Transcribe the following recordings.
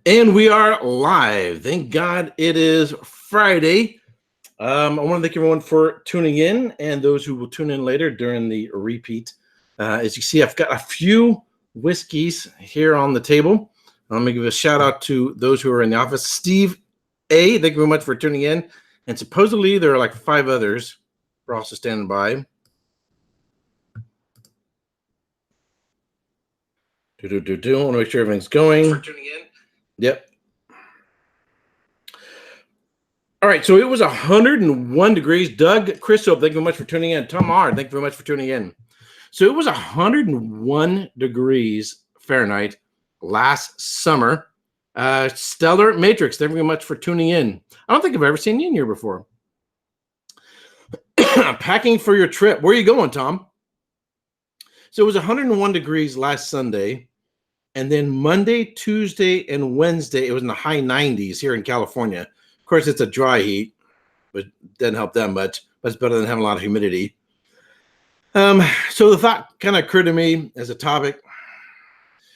And we are live. Thank God it is Friday. I want to thank everyone for tuning in and those who will tune in later during the repeat. As you see, I've got a few whiskeys here on the table. I'm going to give a shout out to those who are in the office. Steve A., thank you very much for tuning in. And supposedly there are like 5 others. We're also standing by. I want to make sure everything's going. For tuning in. Yep. All right, so it was 101 degrees. Doug Christoph, thank you very much for tuning in. Tom R., thank you very much for tuning in. So it was 101 degrees Fahrenheit last summer. Stellar Matrix, thank you very much for tuning in. I don't think I've ever seen you in here before. Packing for your trip. Where are you going, Tom? So it was 101 degrees last Sunday. And then Monday, Tuesday, and Wednesday, it was in the high 90s here in California. Of course, it's a dry heat, but doesn't help that much. But it's better than having a lot of humidity. So the thought kind of occurred to me as a topic.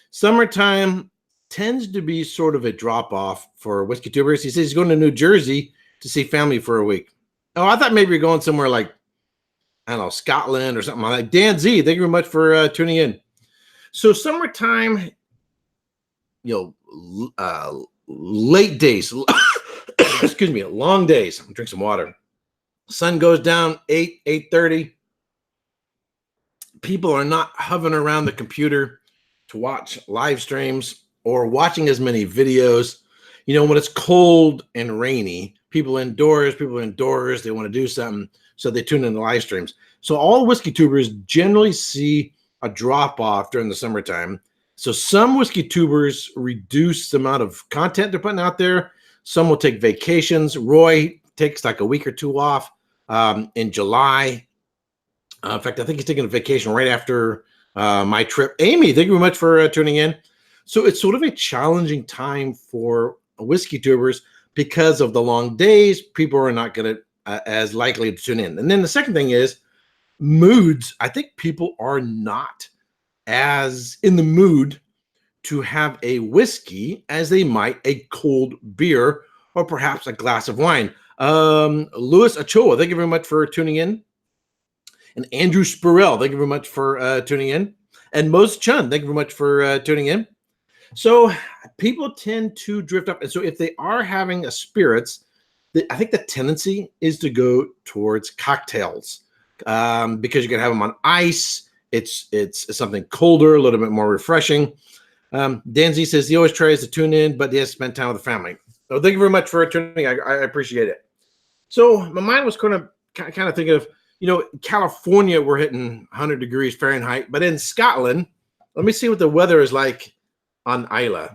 Summertime tends to be sort of a drop-off for whiskey tubers. He says he's going to New Jersey to see family for a week. Oh, I thought maybe you're going somewhere like, I don't know, Scotland or something like that. Dan Z, thank you very much for tuning in. So summertime, late days, excuse me, long days. I'm gonna drink some water. Sun goes down 8:30. People are not hovering around the computer to watch live streams or watching as many videos. When it's cold and rainy, people indoors, they want to do something, so they tune in the live streams. So all whiskey tubers generally see a drop off during the summertime. So some whiskey tubers reduce the amount of content they're putting out there. Some will take vacations. Roy takes like a week or two off in July. In fact, I think he's taking a vacation right after my trip. Amy, thank you very much for tuning in. So it's sort of a challenging time for whiskey tubers because of the long days. People are not going to as likely to tune in. And then the second thing is moods. I think people are not as in the mood to have a whiskey as they might a cold beer or perhaps a glass of wine. Louis Ochoa, thank you very much for tuning in. And Andrew Spurrell, thank you very much for tuning in. And Mose Chun, thank you very much for tuning in. So people tend to drift up. And so if they are having a spirits, I think the tendency is to go towards cocktails because you can have them on ice. It's something colder, a little bit more refreshing. Dan Z says he always tries to tune in, but he has to spend time with the family. So thank you very much for tuning in. I appreciate it. So my mind was kind of thinking of, California, we're hitting 100 degrees Fahrenheit, but in Scotland, let me see what the weather is like on Islay.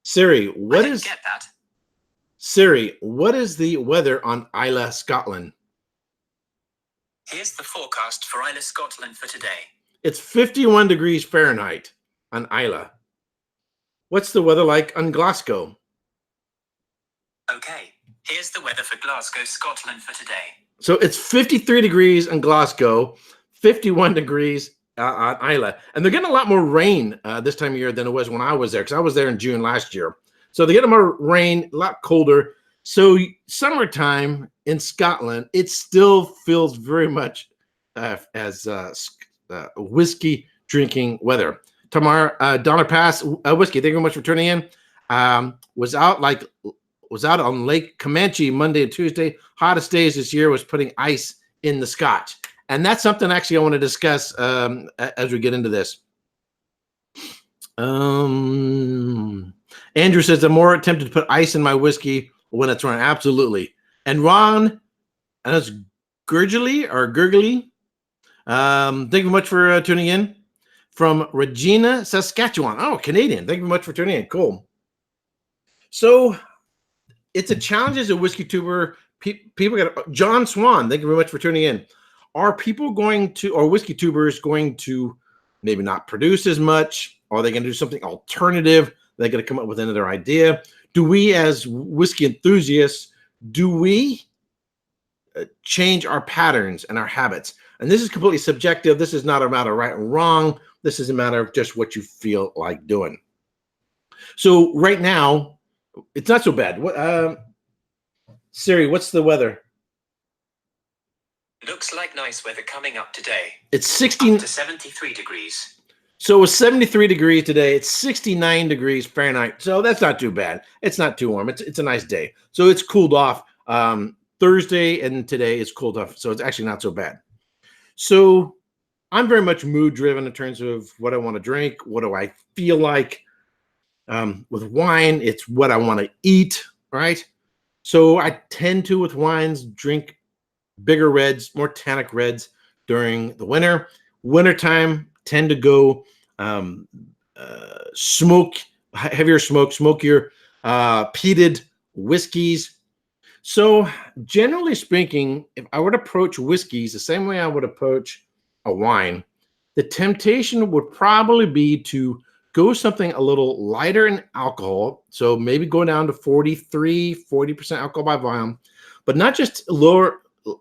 Siri, what is the weather on Islay, Scotland? Here's the forecast for Islay, Scotland for today. It's 51 degrees Fahrenheit on Islay. What's the weather like on Glasgow? Okay, here's the weather for Glasgow, Scotland for today. So it's 53 degrees in Glasgow, 51 degrees on Islay. And they're getting a lot more rain this time of year than it was when I was there, because I was there in June last year. So they're getting more rain, a lot colder. So summertime in Scotland, it still feels very much as whiskey drinking weather. Tamar, Donner Pass Whiskey, thank you very much for tuning in. Was out on Lake Comanche Monday and Tuesday. Hottest days this year was putting ice in the Scotch. And that's something actually I want to discuss as we get into this. Andrew says, I'm more tempted to put ice in my whiskey when it's running. Absolutely. And Ron, and it's Gurgly. Thank you very much for tuning in. From Regina, Saskatchewan. Oh, Canadian. Thank you very much for tuning in. Cool. So it's a challenge as a whiskey tuber. People got John Swan. Thank you very much for tuning in. Are people or whiskey tubers going to maybe not produce as much? Are they going to do something alternative? They're going to come up with another idea. Do we, as whiskey enthusiasts, change our patterns and our habits? And this is completely subjective. This is not a matter of right and wrong. This is a matter of just what you feel like doing. So right now, it's not so bad. What, Siri, what's the weather? Looks like nice weather coming up today. It's 16 to 73 degrees. So it was 73 degrees today. It's 69 degrees Fahrenheit. So that's not too bad. It's not too warm. It's a nice day. So it's cooled off. Thursday and today it's cooled off. So it's actually not so bad. So I'm very much mood driven in terms of what I want to drink. What do I feel like? With wine, it's what I want to eat, right? So I tend to, with wines, drink bigger reds, more tannic reds during the winter. Wintertime, tend to go heavier smoke, smokier, peated whiskeys. So generally speaking, if I would approach whiskeys the same way I would approach a wine, the temptation would probably be to go something a little lighter in alcohol. So maybe go down to 40% alcohol by volume, but not just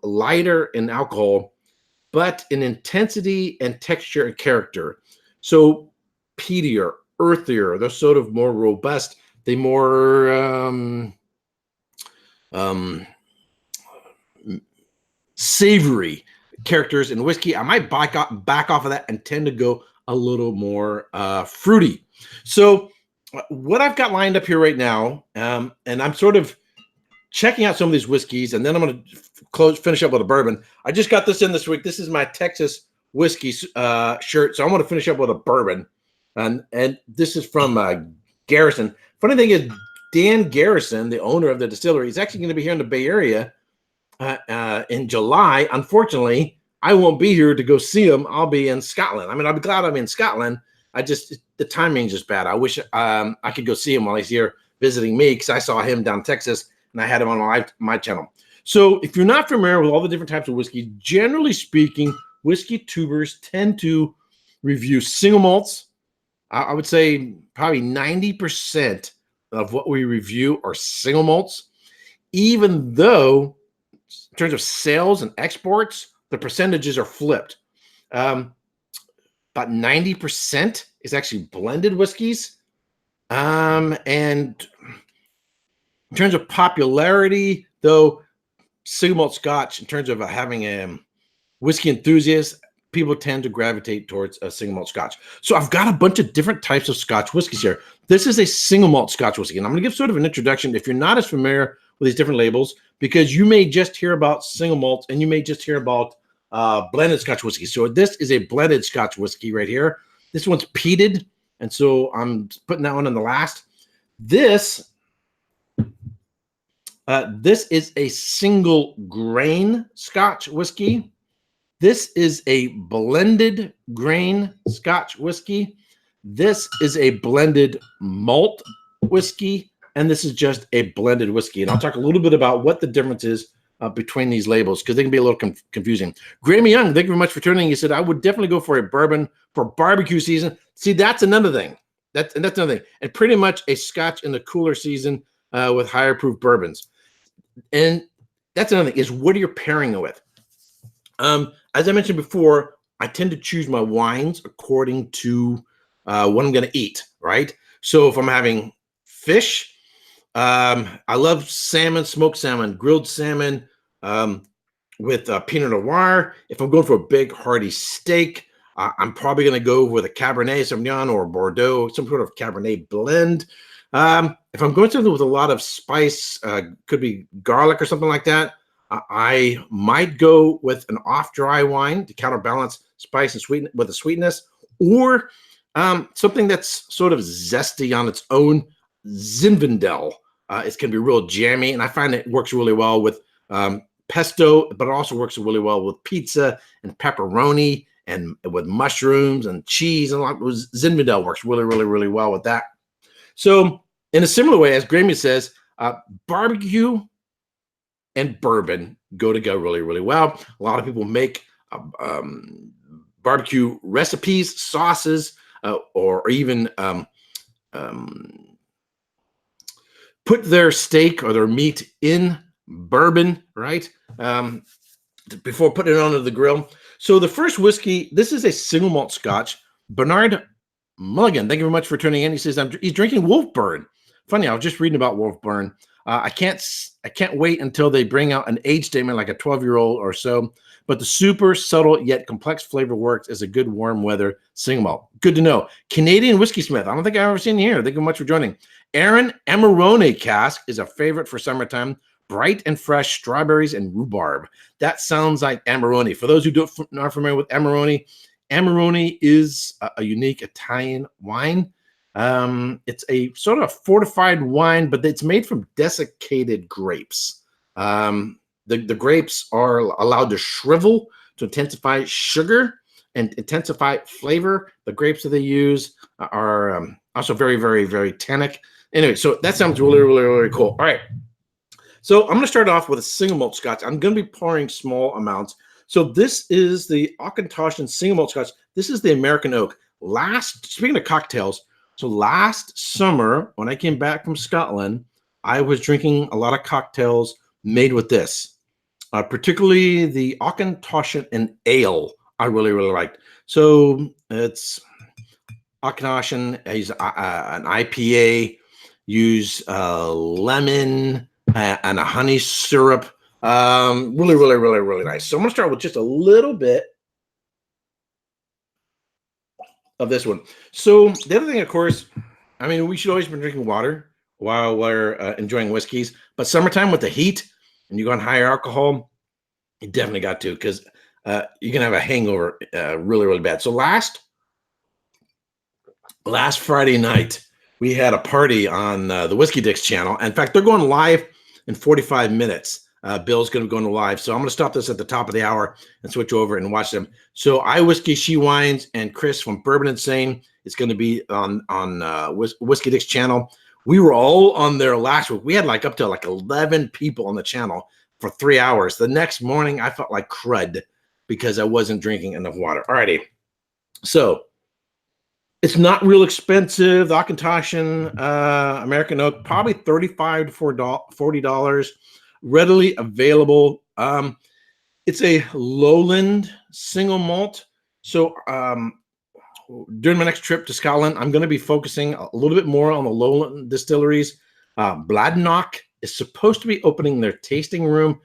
lighter in alcohol, but in intensity and texture and character. So peatier, earthier, they're sort of more robust. They more savory characters in whiskey. I might back off of that and tend to go a little more fruity. So what I've got lined up here right now, and I'm sort of checking out some of these whiskeys, and then I'm going to finish up with a bourbon. I just got this in this week. This is my Texas whiskey shirt, so I'm going to finish up with a bourbon, and this is from Garrison. Funny thing is, Dan Garrison, the owner of the distillery, is actually going to be here in the Bay Area in July. Unfortunately, I won't be here to go see him. I'll be in Scotland. I mean, I'll be glad I'm in Scotland. The timing's just bad. I wish I could go see him while he's here visiting me, because I saw him down in Texas and I had him on my channel. So if you're not familiar with all the different types of whiskey, generally speaking, whiskey tubers tend to review single malts. I would say probably 90% of what we review are single malts, even though in terms of sales and exports, the percentages are flipped. About 90% is actually blended whiskeys. And in terms of popularity, though, single malt Scotch, in terms of having a whiskey enthusiast, people tend to gravitate towards a single malt Scotch. So I've got a bunch of different types of Scotch whiskeys here. This is a single malt Scotch whiskey, and I'm going to give sort of an introduction if you're not as familiar with these different labels, because you may just hear about single malts and you may just hear about blended Scotch whiskey. So this is a blended Scotch whiskey right here. This one's peated, and so I'm putting that one in the last. This is a single grain Scotch whiskey. This is a blended grain Scotch whiskey. This is a blended malt whiskey. And this is just a blended whiskey. And I'll talk a little bit about what the difference is between these labels, because they can be a little confusing. Grammy Young, thank you very much for tuning in. He said, I would definitely go for a bourbon for barbecue season. See, that's another thing. That's another thing. And pretty much a Scotch in the cooler season with higher proof bourbons. And that's another thing, is what are you pairing it with? As I mentioned before, I tend to choose my wines according to what I'm going to eat, right? So if I'm having fish, I love salmon, smoked salmon, grilled salmon with Pinot Noir. If I'm going for a big hearty steak, I'm probably going to go with a Cabernet Sauvignon or Bordeaux, some sort of Cabernet blend. If I'm going something with a lot of spice, could be garlic or something like that, I might go with an off-dry wine to counterbalance spice and sweetness, or something that's sort of zesty on its own. Zinfandel. It's going to be real jammy, and I find it works really well with pesto, but it also works really well with pizza and pepperoni and with mushrooms and cheese. And Zinfandel works really, really, really well with that. So in a similar way, as Grammy says, barbecue and bourbon go together really, really well. A lot of people make barbecue recipes, sauces, or even put their steak or their meat in bourbon, right? Before putting it onto the grill. So the first whiskey, this is a single malt Scotch, Bernard Mulligan, thank you very much for tuning in. He says he's drinking Wolfburn. Funny, I was just reading about Wolfburn. I can't wait until they bring out an age statement like a 12-year-old or so. But the super subtle yet complex flavor works as a good warm weather single malt. Good to know. Canadian Whiskey Smith. I don't think I've ever seen you here. Thank you very much for joining. Aaron Amarone cask is a favorite for summertime. Bright and fresh strawberries and rhubarb. That sounds like Amarone. For those who aren't familiar with Amarone, Amarone is a unique Italian wine. It's a sort of fortified wine, but it's made from desiccated grapes. The grapes are allowed to shrivel to intensify sugar and intensify flavor. The grapes that they use are also very, very, very tannic. Anyway, so that sounds really, really, really cool. All right. So I'm going to start off with a single malt Scotch. I'm going to be pouring small amounts. So this is the Auchentoshan single malt Scotch. This is the American Oak. Speaking of cocktails, so last summer when I came back from Scotland, I was drinking a lot of cocktails made with this, particularly the Auchentoshan and ale. I really, really liked. So it's Auchentoshan is an IPA. Use lemon and a honey syrup. Really, really, really, really nice. So I'm going to start with just a little bit of this one. So the other thing, of course, I mean, we should always be drinking water while we're enjoying whiskeys. But summertime with the heat and you go on higher alcohol, you definitely got to, because you can have a hangover really, really bad. So last Friday night, we had a party on the Whiskey Dicks channel. In fact, they're going live in 45 minutes. Bill's going to go into live. So I'm going to stop this at the top of the hour and switch over and watch them. So I Whiskey, She Wines, and Chris from Bourbon Insane is going to be on Whiskey Dick's channel. We were all on there last week. We had like up to like 11 people on the channel for 3 hours. The next morning, I felt like crud because I wasn't drinking enough water. All righty. So it's not real expensive. The Auchentoshan American Oak, probably $35 to $40. Readily available. It's a lowland single malt. So during my next trip to Scotland, I'm going to be focusing a little bit more on the lowland distilleries. Bladnoch is supposed to be opening their tasting room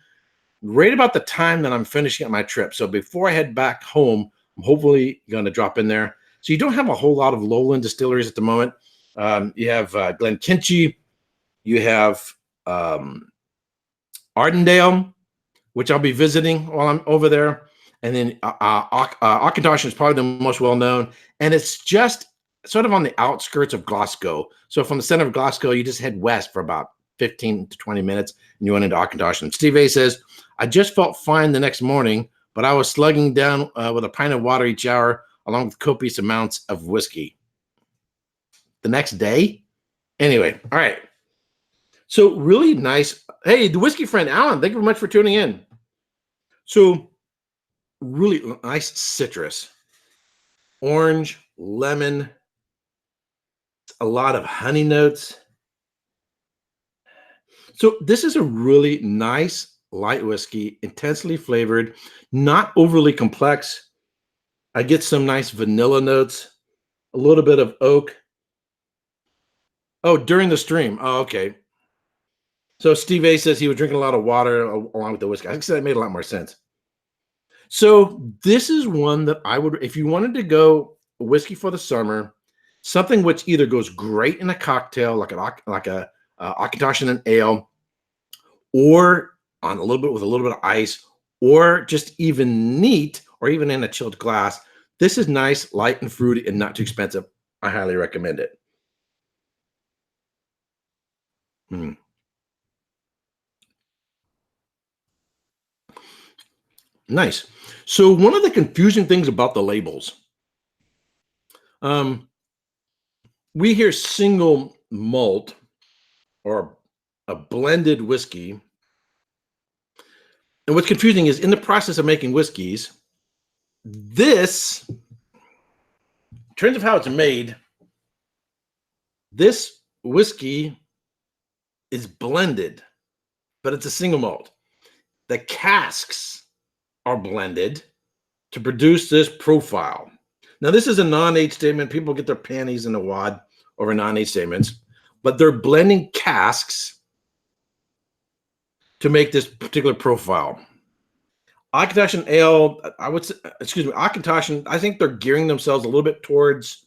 right about the time that I'm finishing up my trip. So before I head back home, I'm hopefully going to drop in there. So you don't have a whole lot of lowland distilleries at the moment. You have Glenkinchie. You have Ardendale, which I'll be visiting while I'm over there. And then Auchentoshan is probably the most well-known. And it's just sort of on the outskirts of Glasgow. So from the center of Glasgow, you just head west for about 15 to 20 minutes, and you went into Auchentoshan. Steve A says, I just felt fine the next morning, but I was slugging down with a pint of water each hour, along with copious amounts of whiskey. The next day? Anyway, all right. So really nice. Hey, the whiskey friend, Alan, thank you very much for tuning in. So really nice citrus. Orange, lemon, a lot of honey notes. So this is a really nice light whiskey, intensely flavored, not overly complex. I get some nice vanilla notes, a little bit of oak. Oh, during the stream. Oh, okay. So Steve A says he was drinking a lot of water along with the whiskey. I think that made a lot more sense. So this is one that I would, if you wanted to go whiskey for the summer, something which either goes great in a cocktail, like a Auchentoshan and ale, or on a little bit with a little bit of ice, or just even neat, or even in a chilled glass. This is nice, light and fruity, and not too expensive. I highly recommend it. Nice. So one of the confusing things about the labels, we hear single malt or a blended whiskey. And what's confusing is in the process of making whiskeys, this, in terms of how it's made, this whiskey is blended, but it's a single malt. The casks are blended to produce this profile. Now, this is a non-age statement. People get their panties in a wad over non-age statements, but they're blending casks to make this particular profile. Auchentoshan ale, I would say, excuse me, Auchentoshan, I think they're gearing themselves a little bit towards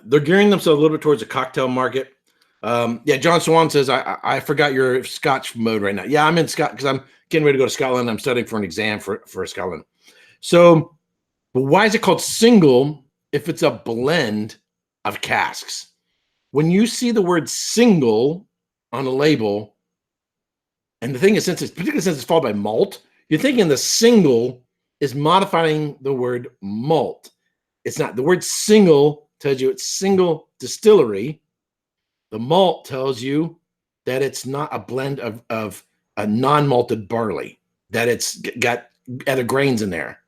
they're gearing themselves a little bit towards the cocktail market. Yeah, John Swan says, I forgot your Scotch mode right now. Yeah, I'm in Scotland because I'm getting ready to go to Scotland. I'm studying for an exam for Scotland. So, but why is it called single if it's a blend of casks? When you see the word single on a label, and the thing is, particularly since it's followed by malt, you're thinking the single is modifying the word malt. It's not. The word single tells you it's single distillery. The malt tells you that it's not a blend of a non-malted barley, that it's got other grains in there.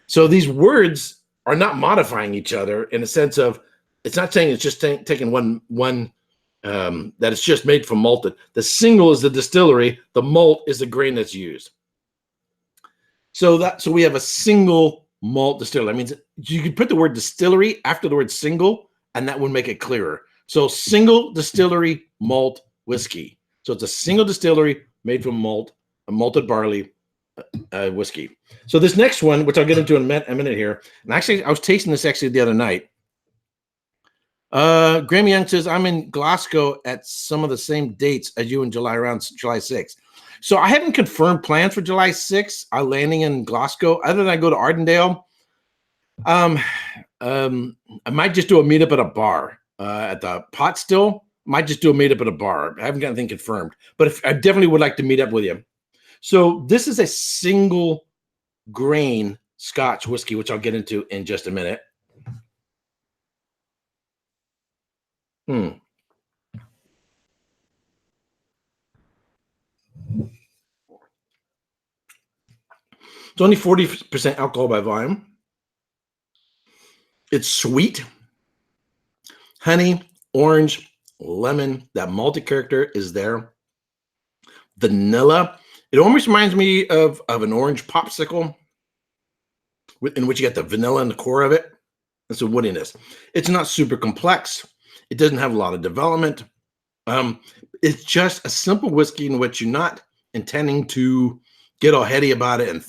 So these words are not modifying each other in a sense of, it's not saying it's just taking one that it's just made from malted. The single is the distillery, the malt is the grain that's used. So we have a single malt distillery. That means you could put the word distillery after the word single, and that would make it clearer. So single distillery malt whiskey. So it's a single distillery made from malt, a malted barley whiskey. So this next one, which I'll get into in a minute here, and actually I was tasting this actually the other night. Graham Young says, I'm in Glasgow at some of the same dates as you in July, around July 6th. So I haven't confirmed plans for July 6th. I'm landing in Glasgow. Other than I go to Ardendale, I might just do a meetup at a bar at the Pot Still. Might just do a meetup at a bar. I haven't got anything confirmed, but I definitely would like to meet up with you. So this is a single grain Scotch whiskey, which I'll get into in just a minute. It's only 40% alcohol by volume. It's sweet. Honey, orange, lemon, that malty character is there. Vanilla. It almost reminds me of an orange popsicle in which you get the vanilla in the core of it and some woodiness. It's not super complex. It doesn't have a lot of development. It's just a simple whiskey in which you're not intending to get all heady about it and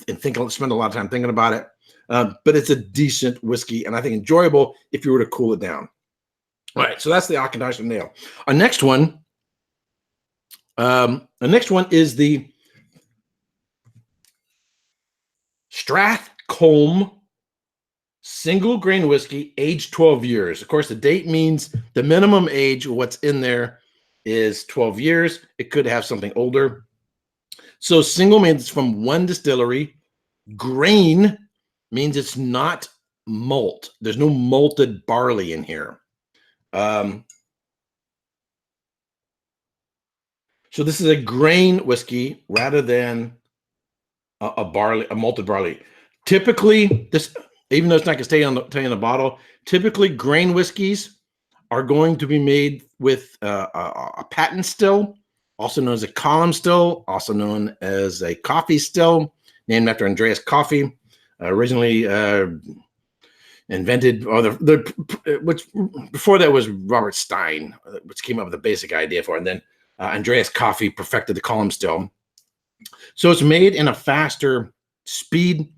spend a lot of time thinking about it. But it's a decent whiskey, and I think enjoyable if you were to cool it down. All right, so that's the Auchentoshan ale. Our next one is the Strathcombe single grain whiskey, aged 12 years. Of course, the date means the minimum age of what's in there is 12 years. It could have something older. So single means it's from one distillery. Grain means it's not malt. There's no malted barley in here. So this is a grain whiskey rather than a malted barley. Typically, this, even though it's not going to stay on the bottle, typically grain whiskeys are going to be made with a patent still, also known as a column still, also known as a coffee still, named after Andreas Coffey, originally invented, or which before that was Robert Stein, which came up with the basic idea for it, and then Andreas Coffey perfected the column still. So it's made in a faster speed,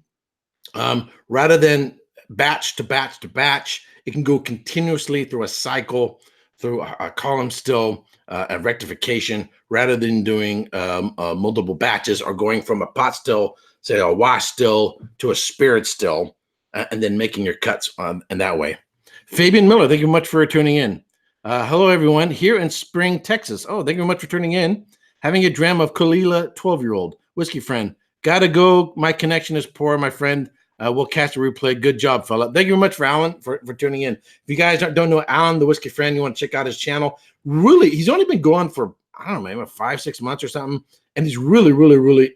rather than batch to batch to batch. It can go continuously through a cycle, through a column still, a rectification, rather than doing multiple batches or going from a pot still, say a wash still, to a spirit still, and then making your cuts in that way. Fabian Miller, thank you much for tuning in. Hello, everyone, here in Spring, Texas. Oh, thank you very much for tuning in. Having a dram of Kalila, 12-year-old. Whiskey friend. Gotta go. My connection is poor, my friend. We'll catch the replay. Good job, fella. Thank you very much for Alan for tuning in. If you guys don't know Alan, the whiskey friend, you want to check out his channel. Really, he's only been going for, I don't know, maybe 5-6 months or something. And he's really, really, really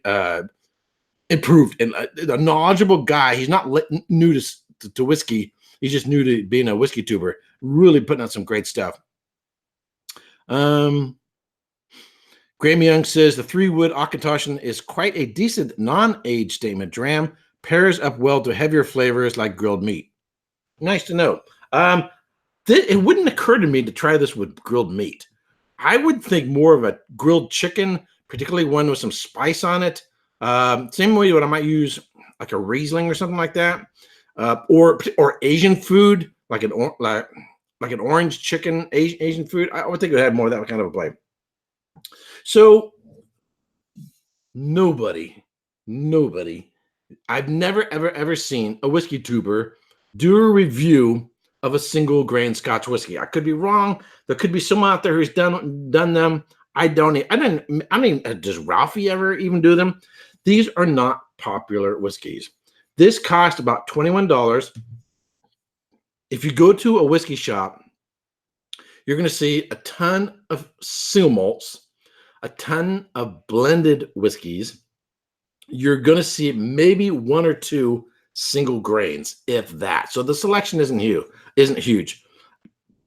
improved. And a knowledgeable guy. He's not new to whiskey. He's just new to being a whiskey tuber. Really putting out some great stuff. Graham Young says the 3-wood Auchentoshan is quite a decent non-age statement dram. Pairs up well to heavier flavors like grilled meat. Nice to know. It wouldn't occur to me to try this with grilled meat. I would think more of a grilled chicken, particularly one with some spice on it. Same way what I might use like a Riesling or something like that, or Asian food like an orange chicken Asian food. I would think it would have more of that kind of a play. So nobody, I've never ever seen a whiskey tuber do a review of a single grain Scotch whiskey. I could be wrong. There could be someone out there who's done them. I mean, does Ralphie ever even do them? These are not popular whiskeys. This cost about $21. If you go to a whiskey shop, you're going to see a ton of single malts, a ton of blended whiskeys. You're going to see maybe 1 or 2 single grains, if that. So the selection isn't huge.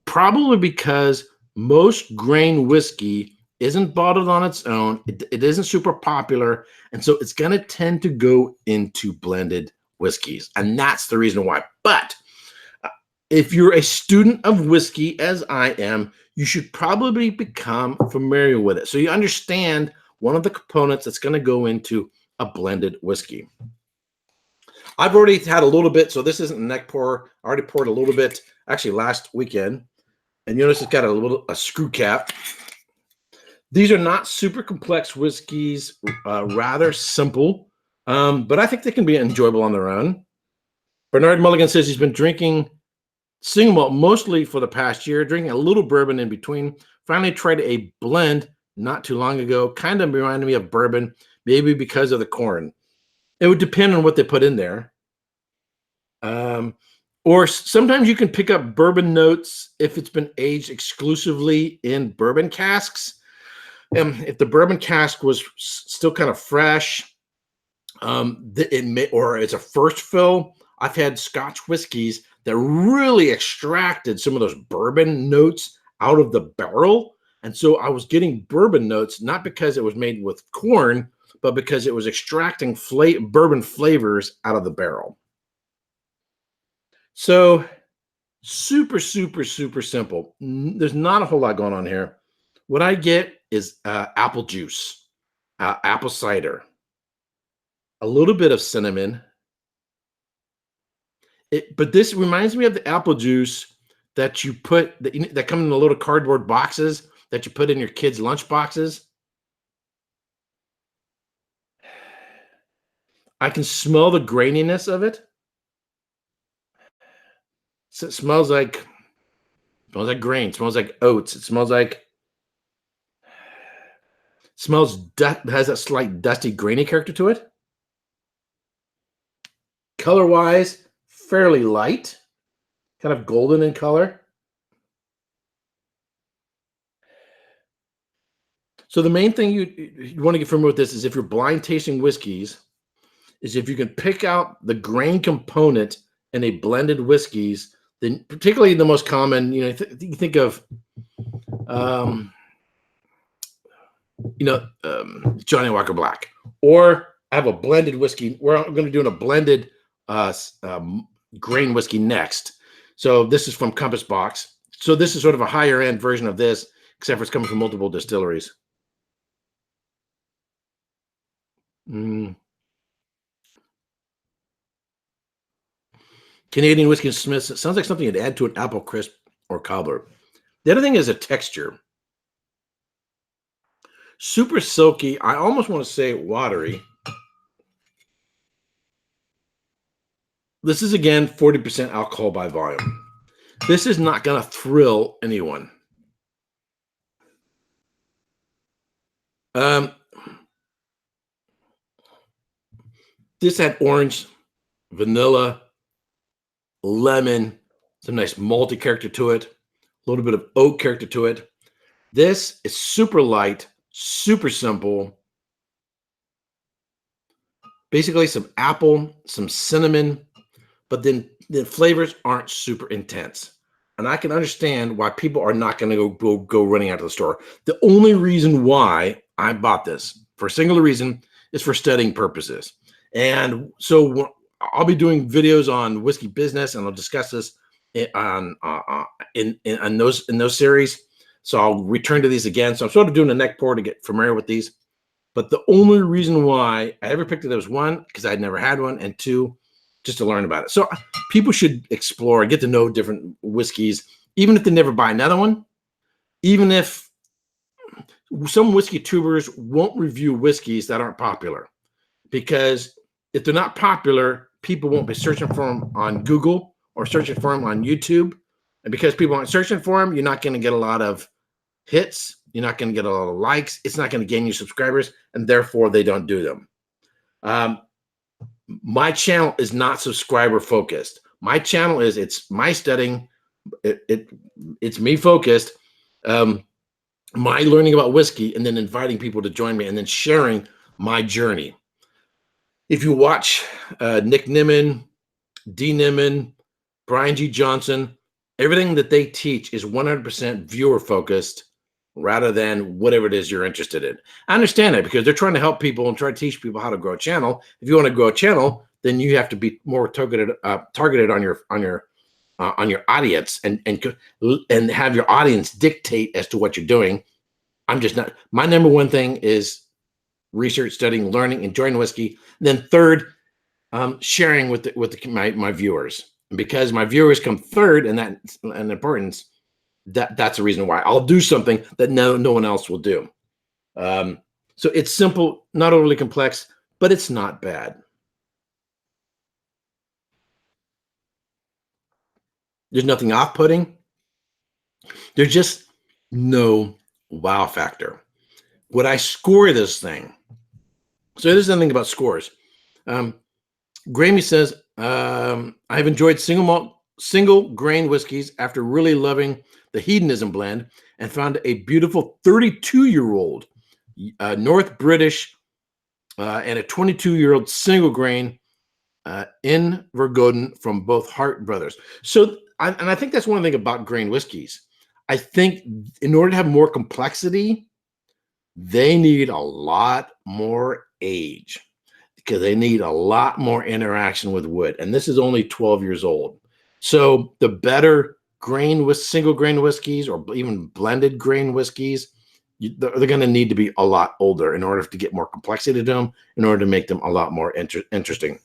Probably because most grain whiskey isn't bottled on its own. It isn't super popular. And so it's going to tend to go into blended whiskeys. And that's the reason why. But if you're a student of whiskey, as I am, you should probably become familiar with it. So you understand one of the components that's going to go into a blended whiskey. I've already had a little bit, so this isn't a neck pour. I already poured a little bit, actually last weekend. And you notice it's got a screw cap. These are not super complex whiskeys, rather simple, but I think they can be enjoyable on their own. Bernard Mulligan says he's been drinking single malt mostly for the past year, drinking a little bourbon in between. Finally tried a blend not too long ago. Kind of reminded me of bourbon, maybe because of the corn. It would depend on what they put in there. Or sometimes you can pick up bourbon notes if it's been aged exclusively in bourbon casks. If the bourbon cask was still kind of fresh, or it's a first fill. I've had Scotch whiskeys that really extracted some of those bourbon notes out of the barrel. And so I was getting bourbon notes, not because it was made with corn, but because it was extracting bourbon flavors out of the barrel. So super simple. There's not a whole lot going on here. What I get is apple juice, apple cider, a little bit of cinnamon. But this reminds me of the apple juice that you put that come in the little cardboard boxes that you put in your kids' lunch boxes. I can smell the graininess of it. So it smells like grain. It smells like oats. It smells like has a slight dusty, grainy character to it. Color-wise, fairly light, kind of golden in color. So the main thing you want to get familiar with this is if you're blind tasting whiskeys, is if you can pick out the grain component in a blended whiskeys, then particularly the most common, you think of, Johnny Walker Black, or I have a blended whiskey. We're going to do a blended grain whiskey next. So this is from Compass Box. So this is sort of a higher end version of this, except for it's coming from multiple distilleries. Canadian Whiskey and Smiths. It sounds like something you'd add to an apple crisp or cobbler. The other thing is a texture. Super silky. I almost want to say watery. This is, again, 40% alcohol by volume. This is not going to thrill anyone. This had orange, vanilla, lemon, some nice malty character to it, a little bit of oak character to it. This is super light, super simple. Basically some apple, some cinnamon, but then the flavors aren't super intense. And I can understand why people are not going to go running out to the store. The only reason why I bought this for a singular reason. It's for studying purposes. And so I'll be doing videos on whiskey business, and I'll discuss this on in those series. So I'll return to these again. So I'm sort of doing a neck pour to get familiar with these. But the only reason why I ever picked it up was, one, because I'd never had one, and two, just to learn about it. So people should explore, get to know different whiskeys, even if they never buy another one. Even if some whiskey tubers won't review whiskeys that aren't popular, because if they're not popular, people won't be searching for them on Google or searching for them on YouTube. And because people aren't searching for them, you're not going to get a lot of hits. You're not going to get a lot of likes. It's not going to gain you subscribers, and therefore they don't do them. My channel is not subscriber focused. My channel is, it's my studying. It's me focused. My learning about whiskey, and then inviting people to join me, and then sharing my journey. If you watch Nick Nimmin, D. Nimmin, Brian G. Johnson, everything that they teach is 100% viewer focused rather than whatever it is you're interested in. I understand that, because they're trying to help people and try to teach people how to grow a channel. If you want to grow a channel, then you have to be more targeted on your audience, and have your audience dictate as to what you're doing. I'm just not. My number one thing is research, studying, learning, enjoying whiskey. And then third, sharing with my viewers. And because my viewers come third in that in importance, that's the reason why I'll do something that no one else will do. So it's simple, not overly complex, but it's not bad. There's nothing off-putting. There's just no wow factor. Would I score this thing? So there's something about scores. Grammy says, I've enjoyed single grain whiskeys after really loving the hedonism blend, and found a beautiful 32-year-old North British and a 22-year-old single grain in Vergoden from both Hart brothers. So, I think that's one thing about grain whiskeys. I think in order to have more complexity, they need a lot more age, because they need a lot more interaction with wood. And this is only 12 years old. So the better grain with single grain whiskeys, or even blended grain whiskeys, they're going to need to be a lot older in order to get more complexity to them, in order to make them a lot more interesting.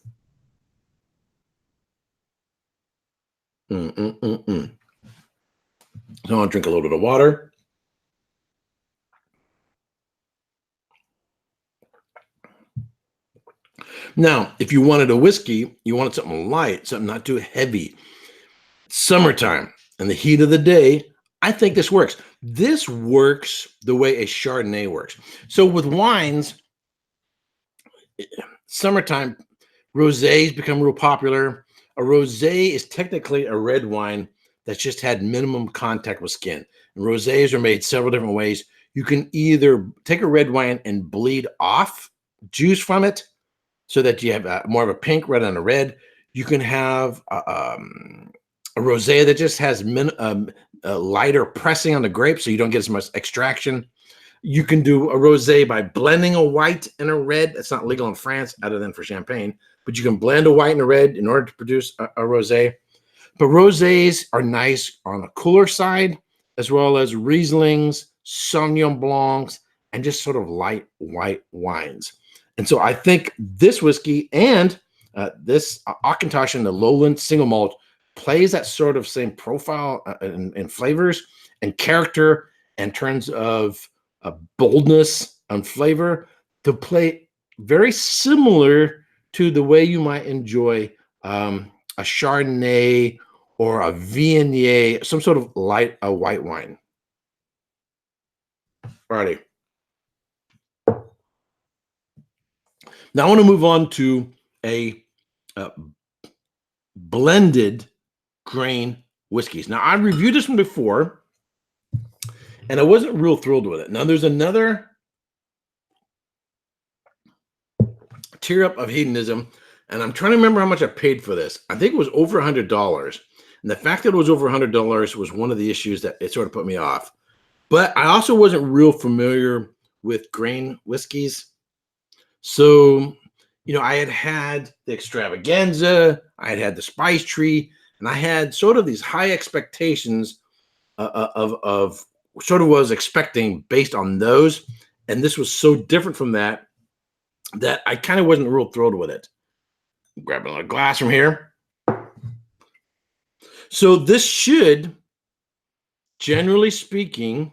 So I'll drink a little bit of water. Now, if you wanted a whiskey, you wanted something light, something not too heavy. Summertime and the heat of the day, I think this works. This works the way a Chardonnay works. So with wines, summertime, rosés become real popular. A rosé is technically a red wine that's just had minimum contact with skin. And rosés are made several different ways. You can either take a red wine and bleed off juice from it, so that you have more of a pink rather than a red. You can have a rosé that just has lighter pressing on the grape, so you don't get as much extraction. You can do a rosé by blending a white and a red. That's not legal in France, other than for champagne. But you can blend a white and a red in order to produce a rosé. But rosés are nice on the cooler side, as well as Rieslings, Sauvignon Blancs, and just sort of light white wines. And so I think this whiskey and this Auchentoshan and the Lowland single malt plays that sort of same profile in flavors and character, in terms of boldness and flavor, to play very similar to the way you might enjoy a Chardonnay or a Viognier, some sort of white wine. Alrighty. Now I want to move on to a blended grain whiskeys. Now I reviewed this one before, and I wasn't real thrilled with it. Now there's another tier up of hedonism, and I'm trying to remember how much I paid for this. I think it was over $100, and the fact that it was over $100 was one of the issues that it sort of put me off. But I also wasn't real familiar with grain whiskeys. So, I had the extravaganza, I had the spice tree, and I had sort of these high expectations of sort of what I was expecting based on those. And this was so different from that I kind of wasn't real thrilled with it. Grab another glass from here. So this should, generally speaking,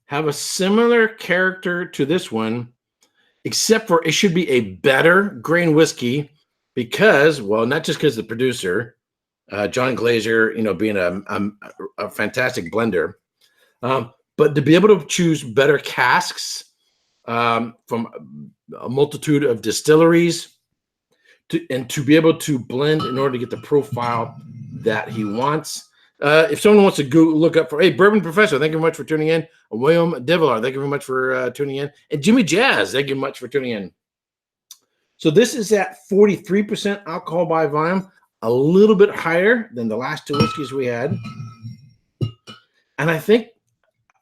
have a similar character to this one, except for it should be a better grain whiskey because, well, not just because the producer, John Glazer, being a fantastic blender, but to be able to choose better casks from a multitude of distilleries and to be able to blend in order to get the profile that he wants. If someone wants to go look up for, hey, Bourbon Professor, thank you very much for tuning in. William Devilar, thank you very much for tuning in. And Jimmy Jazz, thank you much for tuning in. So this is at 43% alcohol by volume, a little bit higher than the last two whiskeys we had. And I think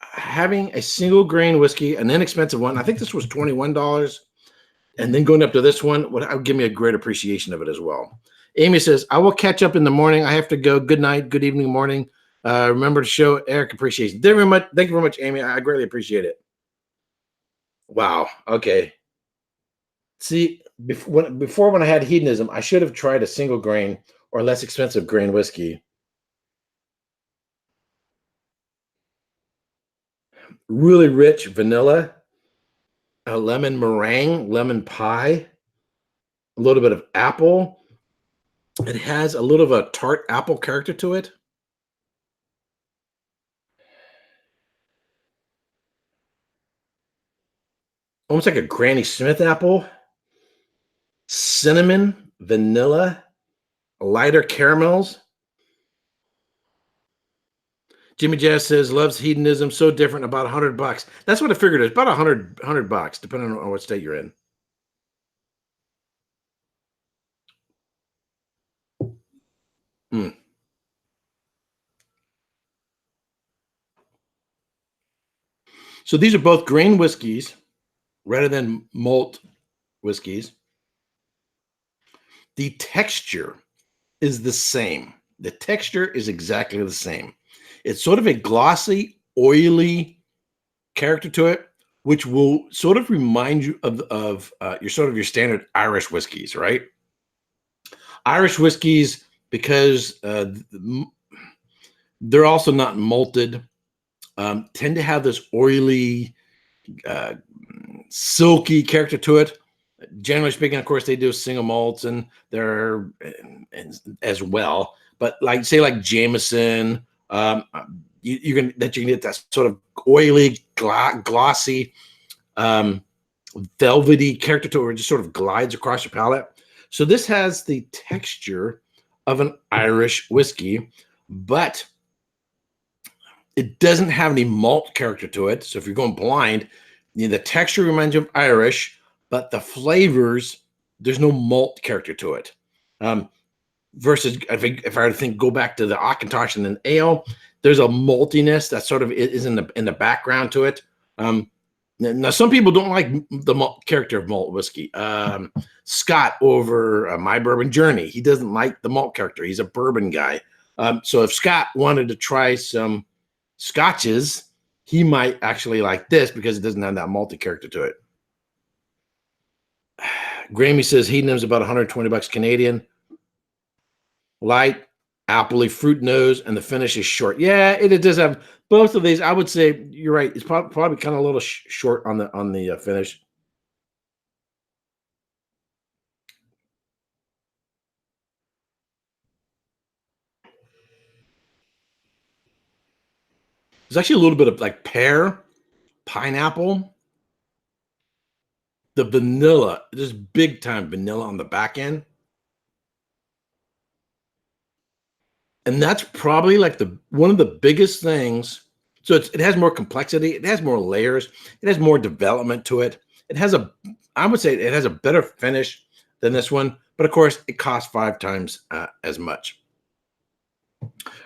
having a single grain whiskey, an inexpensive one, I think this was $21, and then going up to this one would give me a great appreciation of it as well. Amy says, I will catch up in the morning. I have to go. Good night, good evening, morning. Remember to show Erik appreciation. Thank you very much, Amy. I greatly appreciate it. Wow. Okay. See, before when I had hedonism, I should have tried a single grain or less expensive grain whiskey. Really rich vanilla, a lemon meringue, lemon pie, a little bit of apple. It has a little of a tart apple character to it. Almost like a Granny Smith apple. Cinnamon, vanilla, lighter caramels. Jimmy Jazz says, loves hedonism, so different, about $100. That's what I figured it is, about $100, depending on what state you're in. So these are both grain whiskeys rather than malt whiskeys. The texture is the same. The texture is exactly the same. It's sort of a glossy, oily character to it, which will sort of remind you of your standard Irish whiskeys, right? Irish whiskeys, because they're also not malted, tend to have this oily, silky character to it. Generally speaking, of course, they do single malts and they're as well. But like Jameson, you can get that sort of oily, glossy, velvety character to it, where it just sort of glides across your palate. So this has the texture of an Irish whiskey, but it doesn't have any malt character to it. So if you're going blind, the texture reminds you of Irish, but the flavors, there's no malt character to it. Versus, if I were to think, go back to the Auchentoshan and an ale, there's a maltiness that sort of is in the background to it. Now, some people don't like the malt character of malt whiskey. Scott over My Bourbon Journey, he doesn't like the malt character. He's a bourbon guy. So if Scott wanted to try some scotches, he might actually like this because it doesn't have that malty character to it. Grammy says hedonism's about $120 Canadian. Light, appley, fruit nose, and the finish is short. Yeah, it does have both of these. I would say you're right. It's probably kind of a little short on the finish. There's actually a little bit of like pear, pineapple, the vanilla, just big time vanilla on the back end. And that's probably like one of the biggest things. So it has more complexity. It has more layers. It has more development to it. I would say it has a better finish than this one. But of course, it costs 5 times as much.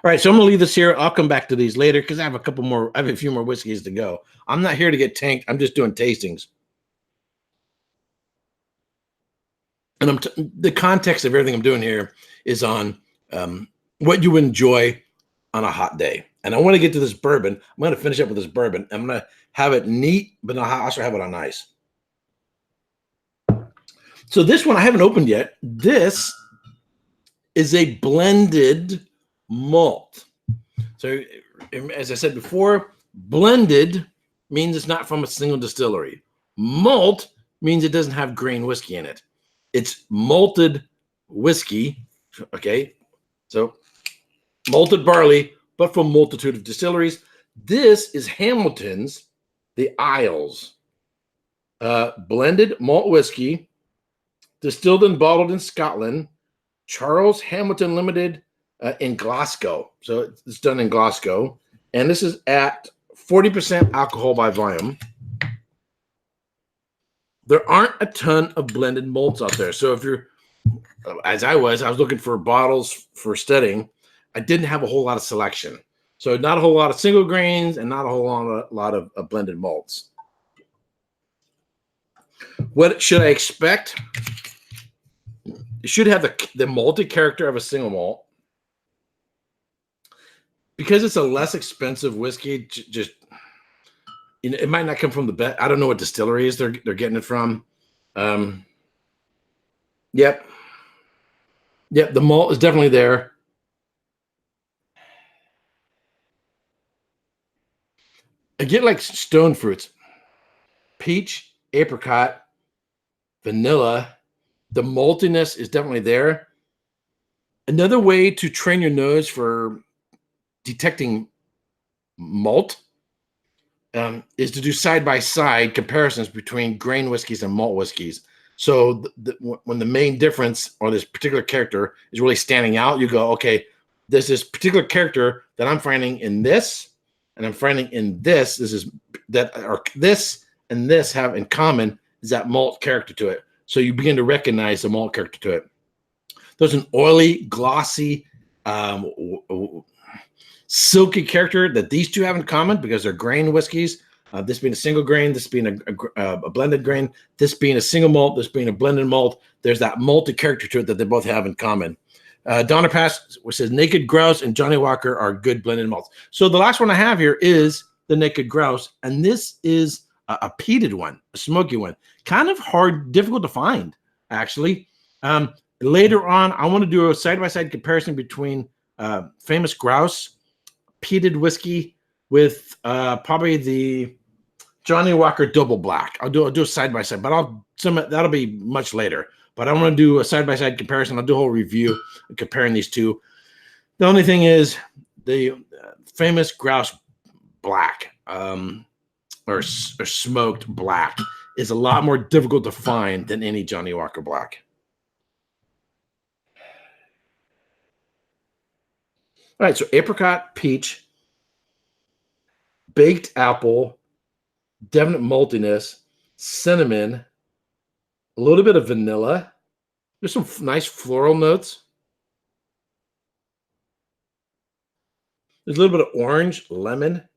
All right, so I'm gonna leave this here. I'll come back to these later because I have a couple more. I have a few more whiskeys to go. I'm not here to get tanked. I'm just doing tastings. And the context of everything I'm doing here is on what you enjoy on a hot day. And I want to get to this bourbon. I'm going to finish up with this bourbon. I'm going to have it neat, but I'll also have it on ice. So this one I haven't opened yet. This is a blended malt. So as I said before, blended means it's not from a single distillery. Malt means it doesn't have grain whiskey in it. It's malted whiskey, okay? So malted barley, but from a multitude of distilleries. This is Hamilton's, the Isles. Blended malt whiskey, distilled and bottled in Scotland, Charles Hamilton Limited in Glasgow. So it's done in Glasgow. And this is at 40% alcohol by volume. There aren't a ton of blended malts out there. So if you're, as I was looking for bottles for studying. I didn't have a whole lot of selection. So not a whole lot of single grains and not a whole lot of blended malts. What should I expect? It should have the malted character of a single malt. Because it's a less expensive whiskey, just you know, it might not come from the best. I don't know what distilleries they're getting it from. Yep, the malt is definitely there. I get like stone fruits, peach, apricot, vanilla. The maltiness is definitely there. Another way to train your nose for detecting malt is to do side-by-side comparisons between grain whiskeys and malt whiskeys. So when the main difference on this particular character is really standing out, you go, okay, there's this particular character that I'm finding in this, and I'm finding in this. This is that, or this and this have in common is that malt character to it. So you begin to recognize the malt character to it. There's an oily, glossy, silky character that these two have in common because they're grain whiskeys. This being a single grain, this being a blended grain, this being a single malt, this being a blended malt. There's that malted character to it that they both have in common. Donner Pass, which says Naked Grouse and Johnny Walker are good blended malts. So the last one I have here is the Naked Grouse, and this is a peated one, a smoky one. Kind of hard, difficult to find, actually. Later on, I want to do a side-by-side comparison between Famous Grouse peated whiskey with probably the Johnny Walker Double Black. I'll do a side-by-side, but that'll be much later. But I want to do a side-by-side comparison. I'll do a whole review comparing these two. The only thing is the Famous Grouse Black or smoked black is a lot more difficult to find than any Johnny Walker Black. All right, so apricot, peach, baked apple, definite maltiness, cinnamon, a little bit of vanilla. There's some nice floral notes. There's a little bit of orange, lemon.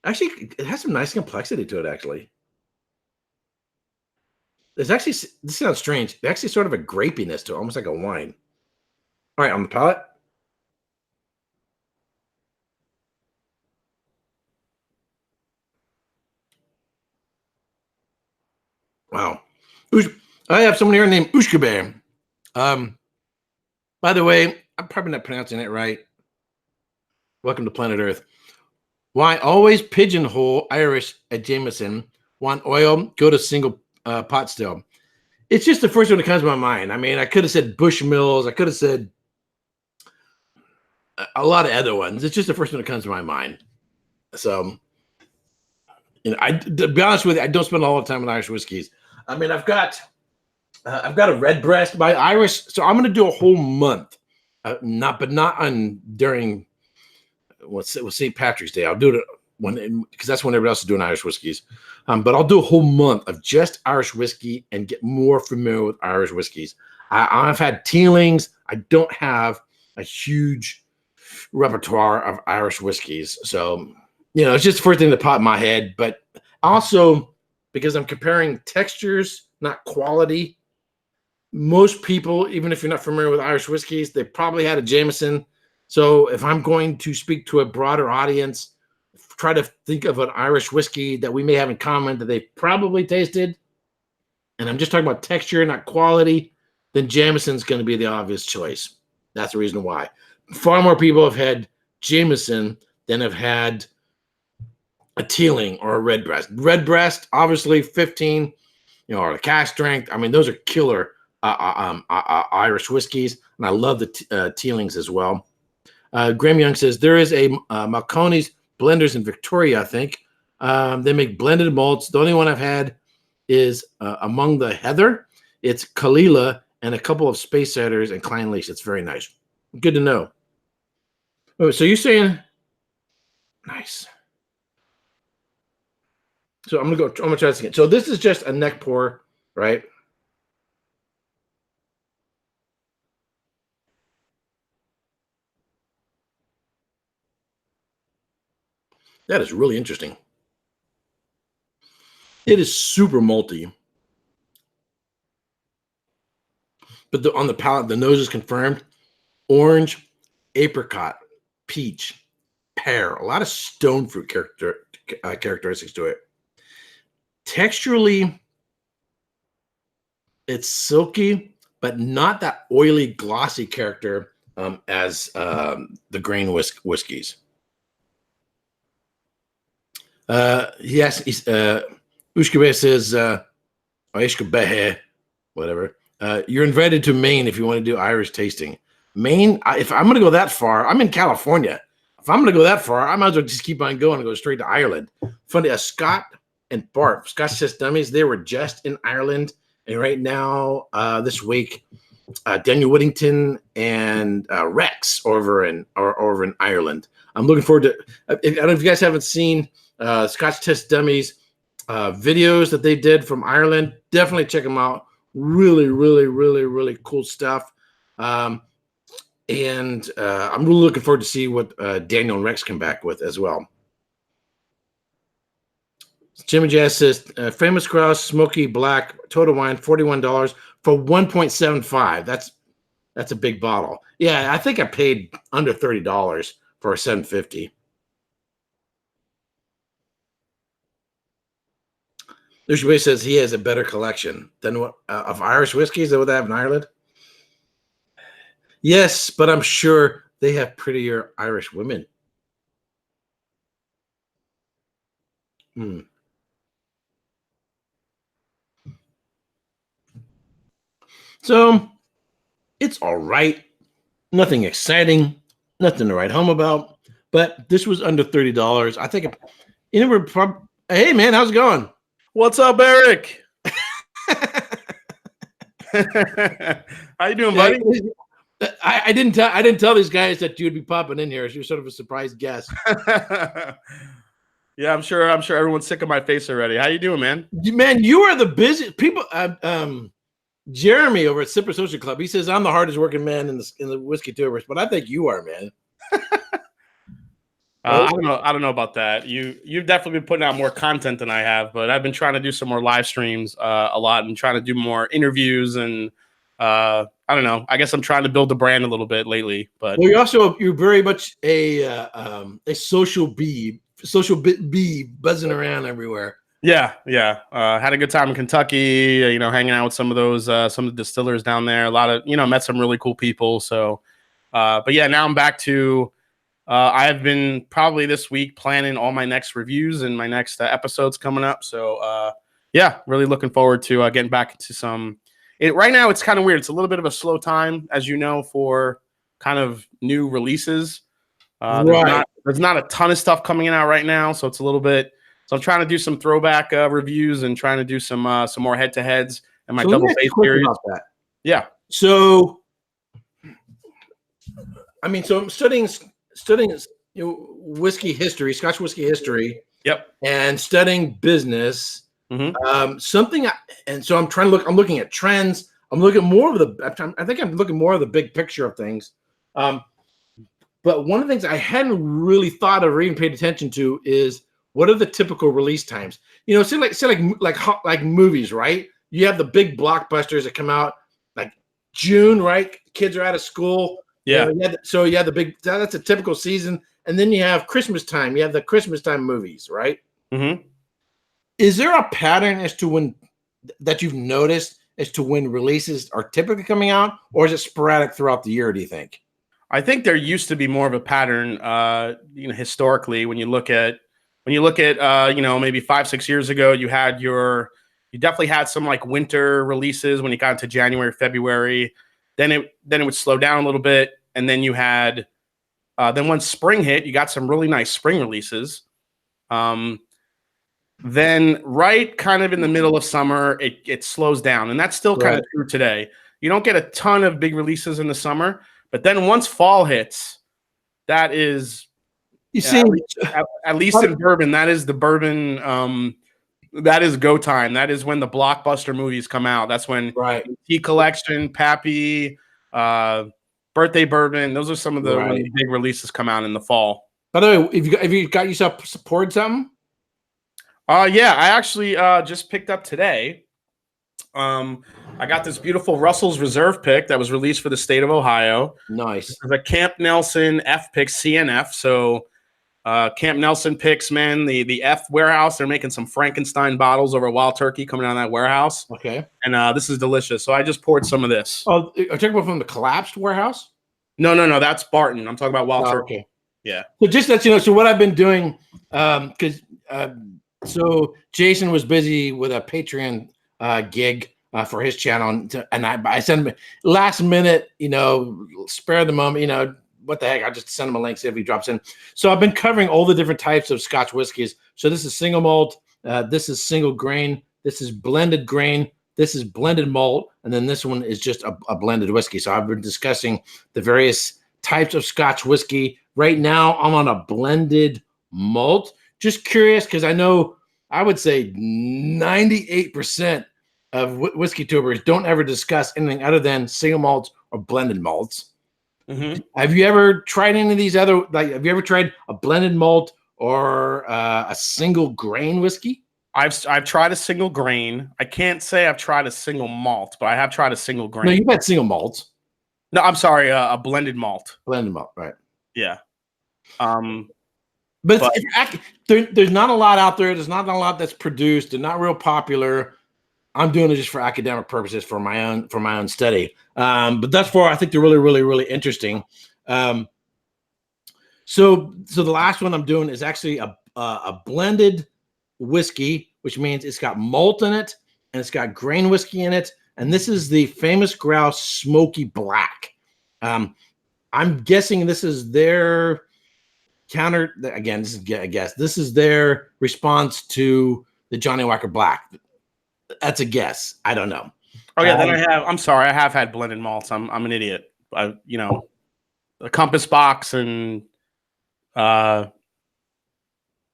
Actually, it has some nice complexity to it, actually. There's actually, this sounds strange, there's actually sort of a grapiness to it, almost like a wine. All right, on the palate. Wow. I have someone here named Ushkabe. By the way, I'm probably not pronouncing it right. Welcome to Planet Earth. Why always pigeonhole Irish at Jameson? Want oil? Go to single pot still. It's just the first one that comes to my mind. I mean, I could have said Bushmills. I could have said a lot of other ones. It's just the first one that comes to my mind. So, you know, to be honest with you, I don't spend a lot of time on Irish whiskeys. I mean, I've got a Redbreast by Irish, so I'm going to do a whole month, not on during St. Patrick's Day. I'll do it because that's when everybody else is doing Irish whiskeys. But I'll do a whole month of just Irish whiskey and get more familiar with Irish whiskeys. I've had Teelings. I don't have a huge repertoire of Irish whiskeys. So, it's just the first thing that popped in my head. But also, because I'm comparing textures, not quality, most people, even if you're not familiar with Irish whiskeys, they probably had a Jameson. So if I'm going to speak to a broader audience, try to think of an Irish whiskey that we may have in common that they probably tasted, and I'm just talking about texture, not quality, then Jameson's going to be the obvious choice. That's the reason why. Far more people have had Jameson than have had a Teeling or a Redbreast. Redbreast, obviously 15, or a cask strength. I mean, those are killer Irish whiskeys, and I love the Teelings as well. Graham Young says there is a Malconi's blenders in Victoria, I think. They make blended malts. The only one I've had is Among the Heather. It's Kalila and a couple of Space Setters and Klein Leash. It's very nice. Good to know. Oh, so you're saying nice. So I'm gonna try this again. So this is just a neck pour, right? That is really interesting. It is super malty. But on the palate, the nose is confirmed. Orange, apricot, peach, pear. A lot of stone fruit characteristics to it. Texturally, it's silky, but not that oily, glossy character as the grain whiskeys. Yes, Ushkabe says, whatever. You're invited to Maine if you want to do Irish tasting. Maine, if I'm going to go that far, I'm in California. If I'm going to go that far, I might as well just keep on going and go straight to Ireland. Funny, Scott and Bart, Scotch Test Dummies, they were just in Ireland. And right now, this week, Daniel Whittington and Rex are over in Ireland. I'm looking forward to. I don't know if you guys haven't seen Scotch Test Dummies videos that they did from Ireland. Definitely check them out. Really, really, really, really cool stuff. And I'm really looking forward to see what Daniel and Rex come back with as well. Jimmy Jazz says, Famous Grouse, Smoky Black, Total Wine, $41 for 1.75. That's a big bottle. Yeah, I think I paid under $30 for a 750. Lucian says he has a better collection than what of Irish whiskeys than what they have in Ireland. Yes, but I'm sure they have prettier Irish women. So it's all right. Nothing exciting. Nothing to write home about. But this was under $30. I think hey man, how's it going? What's up, Erik? How you doing, buddy? I didn't tell these guys that you'd be popping in here. You're sort of a surprise guest. Yeah, I'm sure everyone's sick of my face already. How you doing, man? Man, you are the busiest people. Jeremy over at Sipper Social Club, he says I'm the hardest working man in the whiskey tours, but I think you are, man. I don't know about that. You've definitely been putting out more content than I have, but I've been trying to do some more live streams a lot and trying to do more interviews and I don't know. I guess I'm trying to build the brand a little bit lately. But well, you're very much a social bee buzzing around everywhere. Yeah. Had a good time in Kentucky. Hanging out with some of the distillers down there. A lot of met some really cool people. So, but yeah, now I'm back to. I've been probably this week planning all my next reviews and my next episodes coming up. So, yeah, really looking forward to getting back into some. Right now, it's kind of weird. It's a little bit of a slow time, as you know, for kind of new releases. There's not a ton of stuff coming out right now, so it's a little bit. So I'm trying to do some throwback reviews and trying to do some more head-to-heads and my double base series. Yeah. So, I mean, so I'm studying whiskey history, Scotch whiskey history. Yep. And studying business. Mm-hmm. So I'm trying to look. I'm looking at trends. I think I'm looking more of the big picture of things. But But one of the things I hadn't really thought of or even paid attention to is what are the typical release times? You know, say like movies, right? You have the big blockbusters that come out like June, right? Kids are out of school. Yeah. So you have the big. That's a typical season, and then you have Christmas time. You have the Christmas time movies, right? Mm-hmm. Is there a pattern as to when that you've noticed as to when releases are typically coming out, or is it sporadic throughout the year? Do you think? I think there used to be more of a pattern, you know, historically. When you look at, you know, maybe 5-6 years ago, you definitely had some like winter releases when you got into January, February. Then it would slow down a little bit, and then you had, then once spring hit, you got some really nice spring releases. Then right kind of in the middle of summer, it slows down, and that's still kind of true today. You don't get a ton of big releases in the summer. But then once fall hits, that is, you see, at least in bourbon, that is the bourbon. That is go time. That is when the blockbuster movies come out. That's when Tea Collection, Pappy, Birthday Bourbon. Those are some of the when the big releases come out in the fall. By the way, have you got yourself poured something? Yeah, I actually just picked up today. I got this beautiful Russell's Reserve pick that was released for the state of Ohio. Nice. The Camp Nelson F pick, CNF. So Camp Nelson picks, man, the F warehouse. They're making some Frankenstein bottles over Wild Turkey coming out of that warehouse. Okay. And this is delicious. So I just poured some of this. Oh, are you talking about from the collapsed warehouse? No. That's Barton. I'm talking about Wild Turkey. Okay. Yeah. So just that you know, so what I've been doing, because so Jason was busy with a Patreon gig for his channel, and I sent him last minute, you know, spare the moment, you know, what the heck, I just send him a link, see if he drops in. So I've been covering all the different types of Scotch whiskeys. So this is single malt, this is single grain, this is blended grain, this is blended malt, and then this one is just a blended whiskey. So I've been discussing the various types of Scotch whiskey. Right now I'm on a blended malt. Just curious, because I know I would say 98% of whiskey tubers don't ever discuss anything other than single malts or blended malts. Mm-hmm. Have you ever tried any of these other, like, have you ever tried a blended malt or a single grain whiskey? I've tried a single grain. I can't say I've tried a single malt, but I have tried a single grain. No, you've had single malts. No, I'm sorry, a blended malt. Blended malt, right? Yeah. But there's not a lot out there. There's not a lot that's produced. They're not real popular. I'm doing it just for academic purposes, for my own study. But thus far, I think they're really, really, really interesting. So the last one I'm doing is actually a blended whiskey, which means it's got malt in it and it's got grain whiskey in it. And this is the Famous Grouse Smoky Black. I'm guessing this is their counter. Again, this is a guess. This is their response to the Johnny Walker Black. That's a guess. I don't know. Oh yeah, then I'm sorry. I have had blended malts. I'm an idiot. You know, the Compass Box and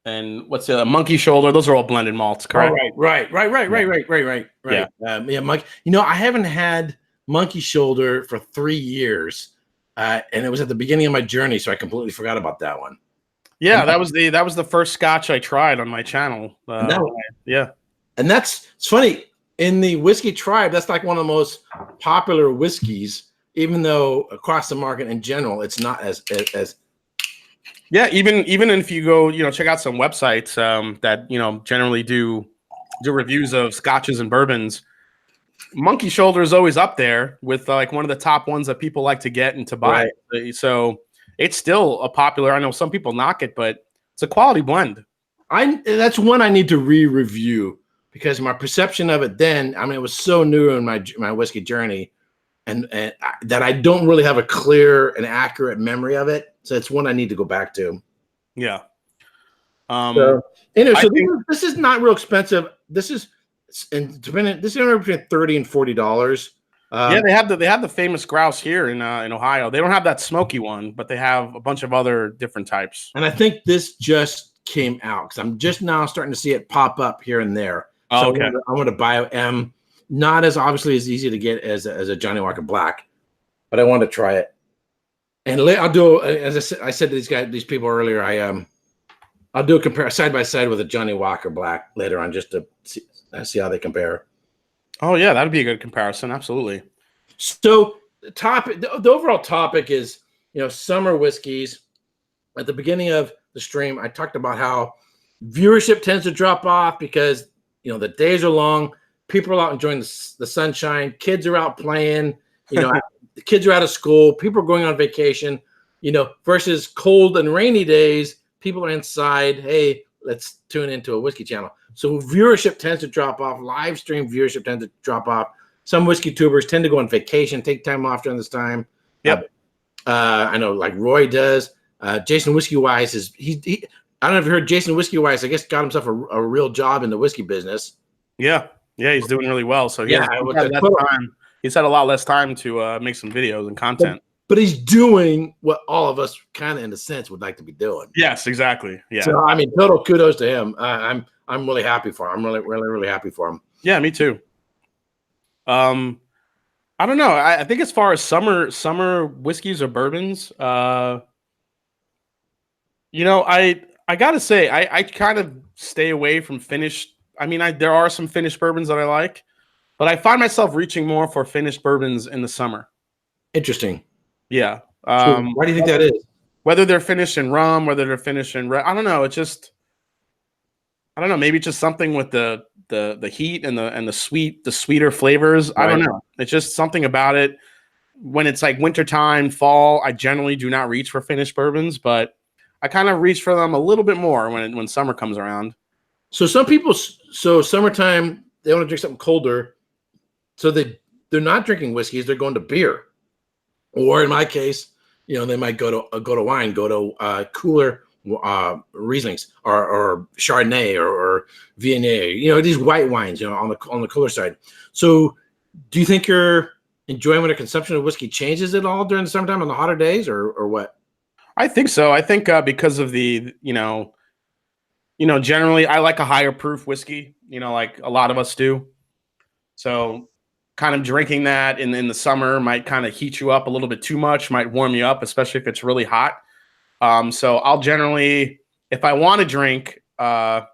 what's the Monkey Shoulder? Those are all blended malts, correct? Oh, right. Yeah, Monkey. You know, I haven't had Monkey Shoulder for 3 years, and it was at the beginning of my journey, so I completely forgot about that one. Yeah, that was the first Scotch I tried on my channel. Yeah. And it's funny, in the whiskey tribe, that's like one of the most popular whiskeys, even though across the market in general, it's not as yeah, even if you go, you know, check out some websites that, you know, generally do reviews of scotches and bourbons. Monkey Shoulder is always up there with like one of the top ones that people like to get and to buy. Right. So it's still a popular. I know some people knock it, but it's a quality blend. That's one I need to re-review, because my perception of it then, I mean, it was so new in my whiskey journey, and that I don't really have a clear and accurate memory of it. So it's one I need to go back to. Yeah. So this is not real expensive. This is anywhere between $30 and $40. Yeah, they have the Famous Grouse here in Ohio. They don't have that smoky one, but they have a bunch of other different types. And I think this just came out because I'm just now starting to see it pop up here and there. Oh, okay. I want to buy not as obviously as easy to get as a Johnny Walker Black, but I want to try it. And I'll do, as I said to these people earlier, I'll do a compare side by side with a Johnny Walker Black later on, just to see how they compare. Oh yeah, that'd be a good comparison. Absolutely. So the overall topic is, summer whiskeys. At the beginning of the stream, I talked about how viewership tends to drop off because the days are long. People are out enjoying the sunshine. Kids are out playing. The kids are out of school. People are going on vacation. Versus cold and rainy days, people are inside. Hey, let's tune into a whiskey channel. So viewership tends to drop off. Live stream viewership tends to drop off. Some whiskey tubers tend to go on vacation, take time off during this time. Yep. I know, like Roy does. Jason Whiskey Wise he I don't know if you heard Jason Whiskey Wise. I guess got himself a real job in the whiskey business. Yeah, he's doing really well. So he's had a lot less time to make some videos and content. But he's doing what all of us kind of, in a sense, would like to be doing. Yes, exactly. Yeah. So I mean, total kudos to him. I'm really happy for him. I'm really, really, really happy for him. Yeah, me too. I don't know. I think as far as summer whiskeys or bourbons, I gotta say, I kind of stay away from finished. I mean, there are some finished bourbons that I like, but I find myself reaching more for finished bourbons in the summer. Interesting. Yeah. So why do you think that is? Whether they're finished in rum, whether they're finished in I don't know. I don't know. Maybe just something with the heat and the sweeter flavors. Right. I don't know. It's just something about it. When it's like wintertime, fall, I generally do not reach for finished bourbons, but I kind of reach for them a little bit more when summer comes around. So some people, summertime, they want to drink something colder. So they're not drinking whiskeys. They're going to beer. Or in my case, they might go to wine, go to cooler Rieslings or Chardonnay or Viognier, these white wines, on the cooler side. So do you think your enjoyment or consumption of whiskey changes at all during the summertime on the hotter days or what? I think so. I think because of the, generally I like a higher proof whiskey, like a lot of us do. So kind of drinking that in the summer might kind of heat you up a little bit too much, might warm you up, especially if it's really hot. So I'll generally, if I want to drink, what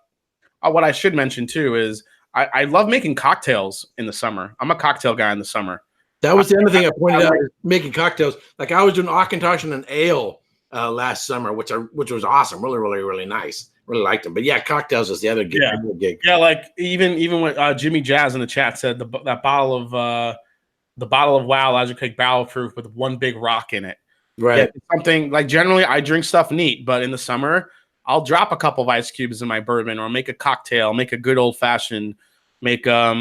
I should mention too is I love making cocktails in the summer. I'm a cocktail guy in the summer. That was the other thing I pointed out, making cocktails. Like I was doing Auchentoshan and ale last summer, which was awesome. Really, really, really nice. Really liked them. But yeah, cocktails is the other gig. Yeah, like even what Jimmy Jazz in the chat said, that bottle of Wow Logic Cake barrel proof with one big rock in it. Right. Yeah, something like generally I drink stuff neat, but in the summer I'll drop a couple of ice cubes in my bourbon or make a cocktail, make a good old fashioned, make a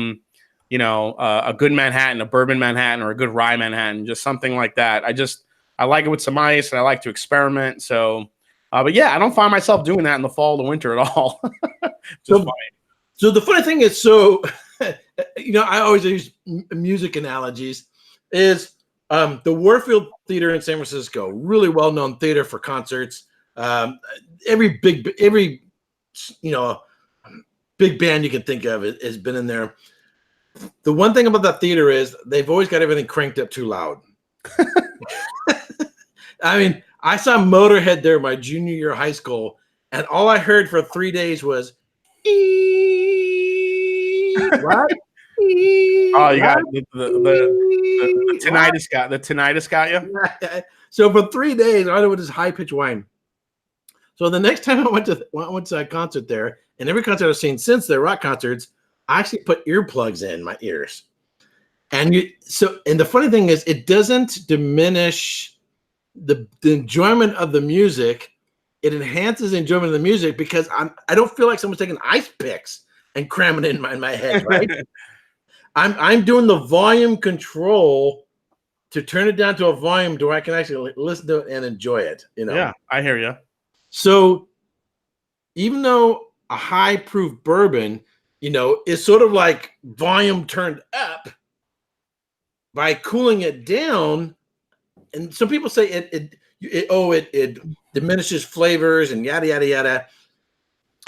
good Manhattan, a bourbon Manhattan or a good rye Manhattan, just something like that. I like it with some ice and I like to experiment. So, but yeah, I don't find myself doing that in the fall or winter at all. So the funny thing is, I always use music analogies is, the Warfield Theater in San Francisco, really well-known theater for concerts. Every big band you can think of has been in there. The one thing about that theater is they've always got everything cranked up too loud. I mean, I saw Motorhead there my junior year of high school, and all I heard for 3 days was what? Oh, you got the tinnitus got the tinnitus got you. So for 3 days, I was this high pitched whine. So the next time I went to a concert there, and every concert I've seen since the rock concerts, I actually put earplugs in my ears. And the funny thing is, it doesn't diminish the enjoyment of the music. It enhances the enjoyment of the music because I don't feel like someone's taking ice picks and cramming it in my head, right? I'm doing the volume control to turn it down to a volume to where I can actually listen to it and enjoy it. Yeah, I hear you. So even though a high proof bourbon, is sort of like volume turned up, by cooling it down, and some people say it diminishes flavors and yada yada yada.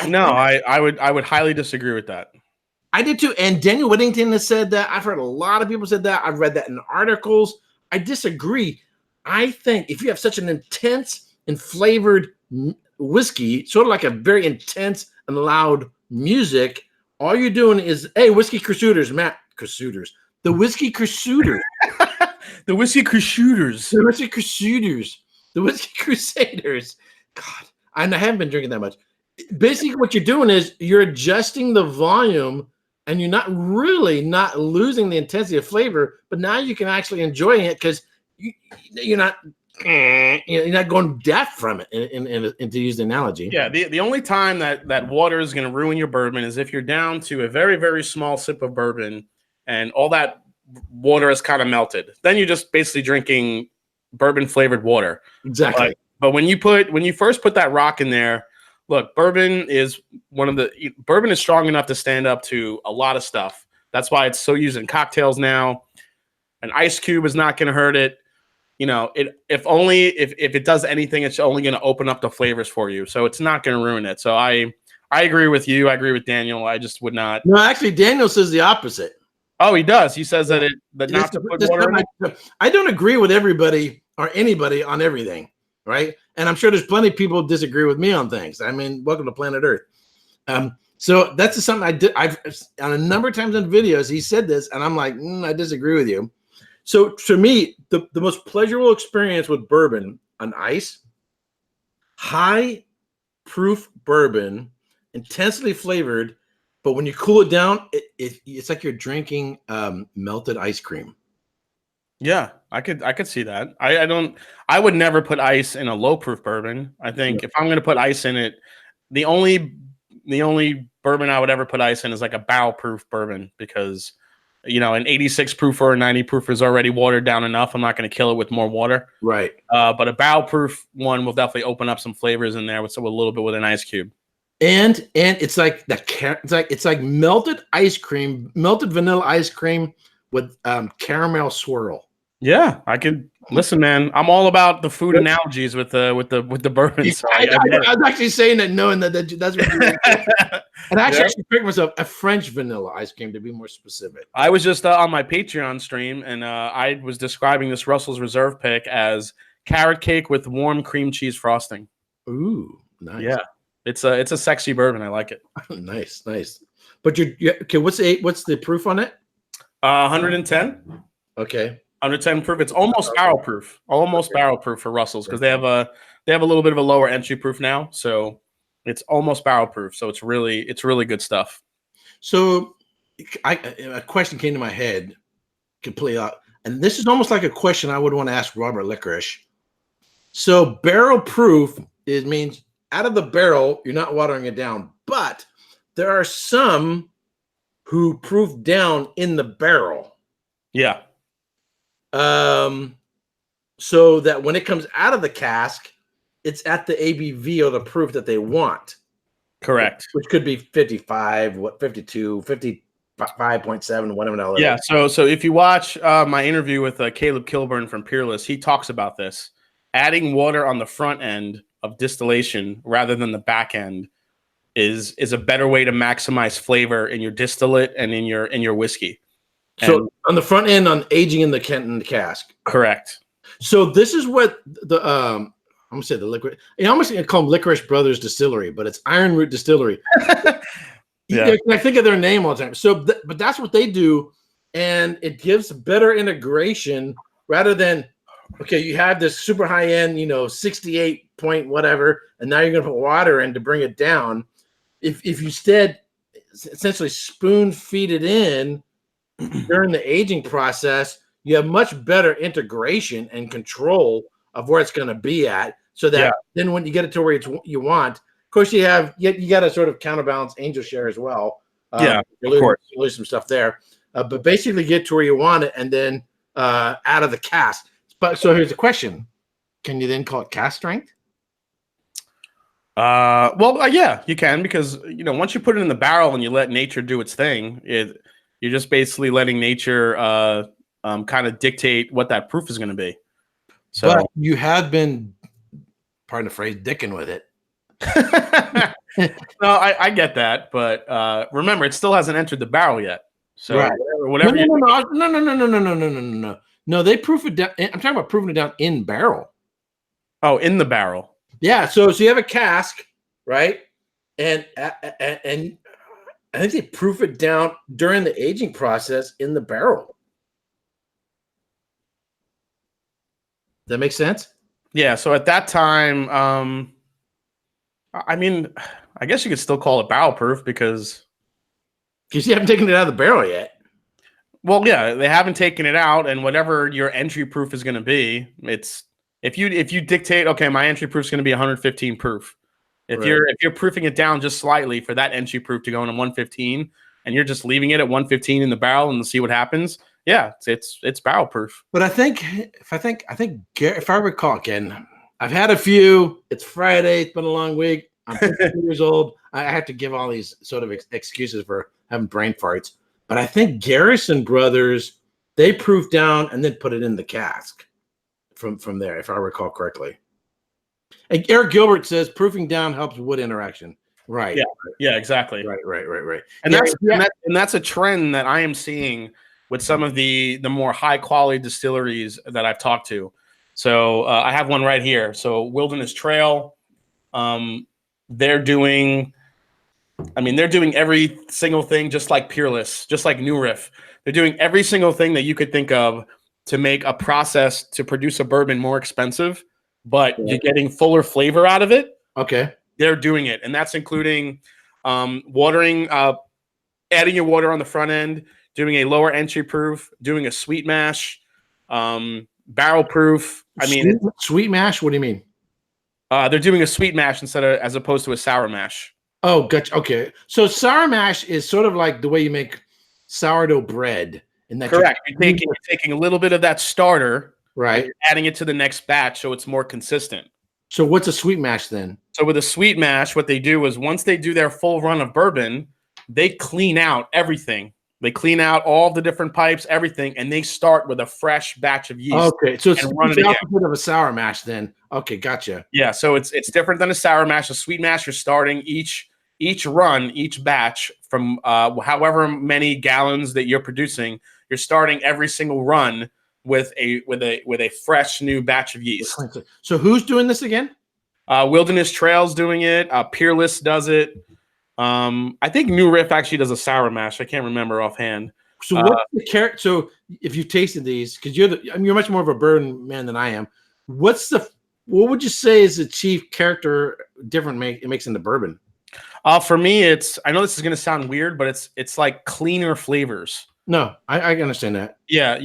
No, I would highly disagree with that. I did too. And Daniel Whittington has said that. I've heard a lot of people said that. I've read that in articles. I disagree. I think if you have such an intense and flavored whiskey, sort of like a very intense and loud music, all you're doing is, hey, whiskey crusaders, Matt crusaders, the whiskey crusaders, The Whiskey Crusaders. the whiskey crusaders, the whiskey crusaders. God, I haven't been drinking that much. Basically, what you're doing is you're adjusting the volume, and you're not losing the intensity of flavor, but now you can actually enjoy it because you're not going deaf from it. And to use the analogy, Yeah, the only time that water is going to ruin your bourbon is if you're down to a very, very small sip of bourbon and all that water is kind of melted. Then you're just basically drinking bourbon flavored water. exactly. But when you first put that rock in there, look, bourbon is strong enough to stand up to a lot of stuff. That's why it's so used in cocktails now. An ice cube is not going to hurt it. If it does anything, it's only going to open up the flavors for you. So it's not going to ruin it. So I agree with you. I agree with Daniel. I just would not. No, actually, Daniel says the opposite. Oh, he does. He says that not to put water in it. I don't agree with everybody or anybody on everything, right? And I'm sure there's plenty of people who disagree with me on things. I mean, welcome to planet Earth. So that's just something I did. I've on a number of times in videos, he said this, and I'm like, I disagree with you. So to me, the most pleasurable experience with bourbon on ice, high proof bourbon, intensely flavored, but when you cool it down, it's like you're drinking melted ice cream. Yeah, I could see that. I would never put ice in a low proof bourbon. I think if I'm going to put ice in it, the only bourbon I would ever put ice in is like a barrel proof bourbon because an 86 proof or a 90 proof is already watered down enough. I'm not going to kill it with more water. Right. But a barrel proof one will definitely open up some flavors in there with a little bit with an ice cube. And it's like it's like melted ice cream, melted vanilla ice cream with caramel swirl. Yeah, I could listen, man. I'm all about the food analogies with the bourbon. So I was actually saying that knowing that's what you're doing. And actually, I should pick myself a French vanilla ice cream to be more specific. I was just on my Patreon stream, and I was describing this Russell's Reserve pick as carrot cake with warm cream cheese frosting. Ooh, nice. Yeah, it's a sexy bourbon. I like it. Nice. But okay. What's the proof on it? 110. Okay. 110 proof. It's almost barrel proof. Almost barrel proof for Russell's because they have a little bit of a lower entry proof now, so it's almost barrel proof. So it's really good stuff. So, a question came to my head, completely out, and this is almost like a question I would want to ask Robert Licorice. So barrel proof means out of the barrel you're not watering it down, but there are some who proof down in the barrel. Yeah. So that when it comes out of the cask, it's at the ABV or the proof that they want. Correct. Which could be 55, 52, 55.7, whatever. Yeah. So if you watch my interview with Caleb Kilburn from Peerless, he talks about this. Adding water on the front end of distillation rather than the back end is a better way to maximize flavor in your distillate and in your whiskey. So on the front end, on aging in the cask. Correct. So this is what the I'm gonna say the liquid. I almost gonna call them Licorice Brothers Distillery, but it's Iron Root Distillery. Yeah, I think of their name all the time. So, but that's what they do, and it gives better integration rather than you have this super high end, 68 point whatever, and now you're gonna put water in to bring it down. If you instead essentially spoon feed it in during the aging process, you have much better integration and control of where it's going to be at, so that then when you get it to where you want, of course you got to sort of counterbalance angel share as well. Of course, you lose some stuff there, but basically get to where you want it, and then out of the cask. But so here's the question: can you then call it cask strength? Yeah, you can, because once you put it in the barrel and you let nature do its thing, you're just basically letting nature kind of dictate what that proof is going to be. So but you have been, pardon the phrase, dicking with it. No, I get that, but remember, it still hasn't entered the barrel yet. So right. whatever. No. No, they proof it down. I'm talking about proofing it down in barrel. Oh, in the barrel. Yeah. So you have a cask, right? And I think they proof it down during the aging process in the barrel. That makes sense? Yeah. So at that time, I mean, I guess you could still call it barrel proof because you haven't taken it out of the barrel yet. Well, yeah, they haven't taken it out, and whatever your entry proof is going to be, it's if you dictate, okay, my entry proof is going to be 115 proof. If you're proofing it down just slightly for that entry proof to go into 115, and you're just leaving it at 115 in the barrel and see what happens, yeah, it's barrel proof. But I think if I recall, again, I've had a few. It's Friday. It's been a long week. I'm 52 years old. I have to give all these sort of excuses for having brain farts. But I think Garrison Brothers, they proof down and then put it in the cask from there, if I recall correctly. And Eric Gilbert says proofing down helps wood interaction. Right. Yeah. Yeah. Exactly. Right. And that's a trend that I am seeing with some of the more high quality distilleries that I've talked to. So I have one right here. So Wilderness Trail, they're doing every single thing, just like Peerless, just like New Riff. They're doing every single thing that you could think of to make a process to produce a bourbon more expensive, but you're getting fuller flavor out of it. Okay. They're doing it. And that's including watering, adding your water on the front end, doing a lower entry proof, doing a sweet mash, barrel proof. Sweet mash? What do you mean? They're doing a sweet mash as opposed to a sour mash. Oh, gotcha. Okay. So sour mash is sort of like the way you make sourdough bread. Correct. You're taking a little bit of that starter, right? You're adding it to the next batch so it's more consistent. So what's a sweet mash then? So with a sweet mash, what they do is once they do their full run of bourbon, they clean out everything. They clean out all the different pipes, everything, and they start with a fresh batch of yeast. Okay, so it's the opposite of a sour mash then. Okay, gotcha. Yeah, so it's different than a sour mash. A sweet mash, you're starting each run, each batch from however many gallons that you're producing. You're starting every single run with a fresh new batch of yeast. So who's doing this again? Wilderness Trail's doing it. Peerless does it. I think New Riff actually does a sour mash. I can't remember offhand. So what's the character? So if you've tasted these, because you're much more of a bourbon man than I am. What would you say is the chief character different it makes in the bourbon? For me, I know this is going to sound weird, but it's like cleaner flavors. No, I understand that. Yeah,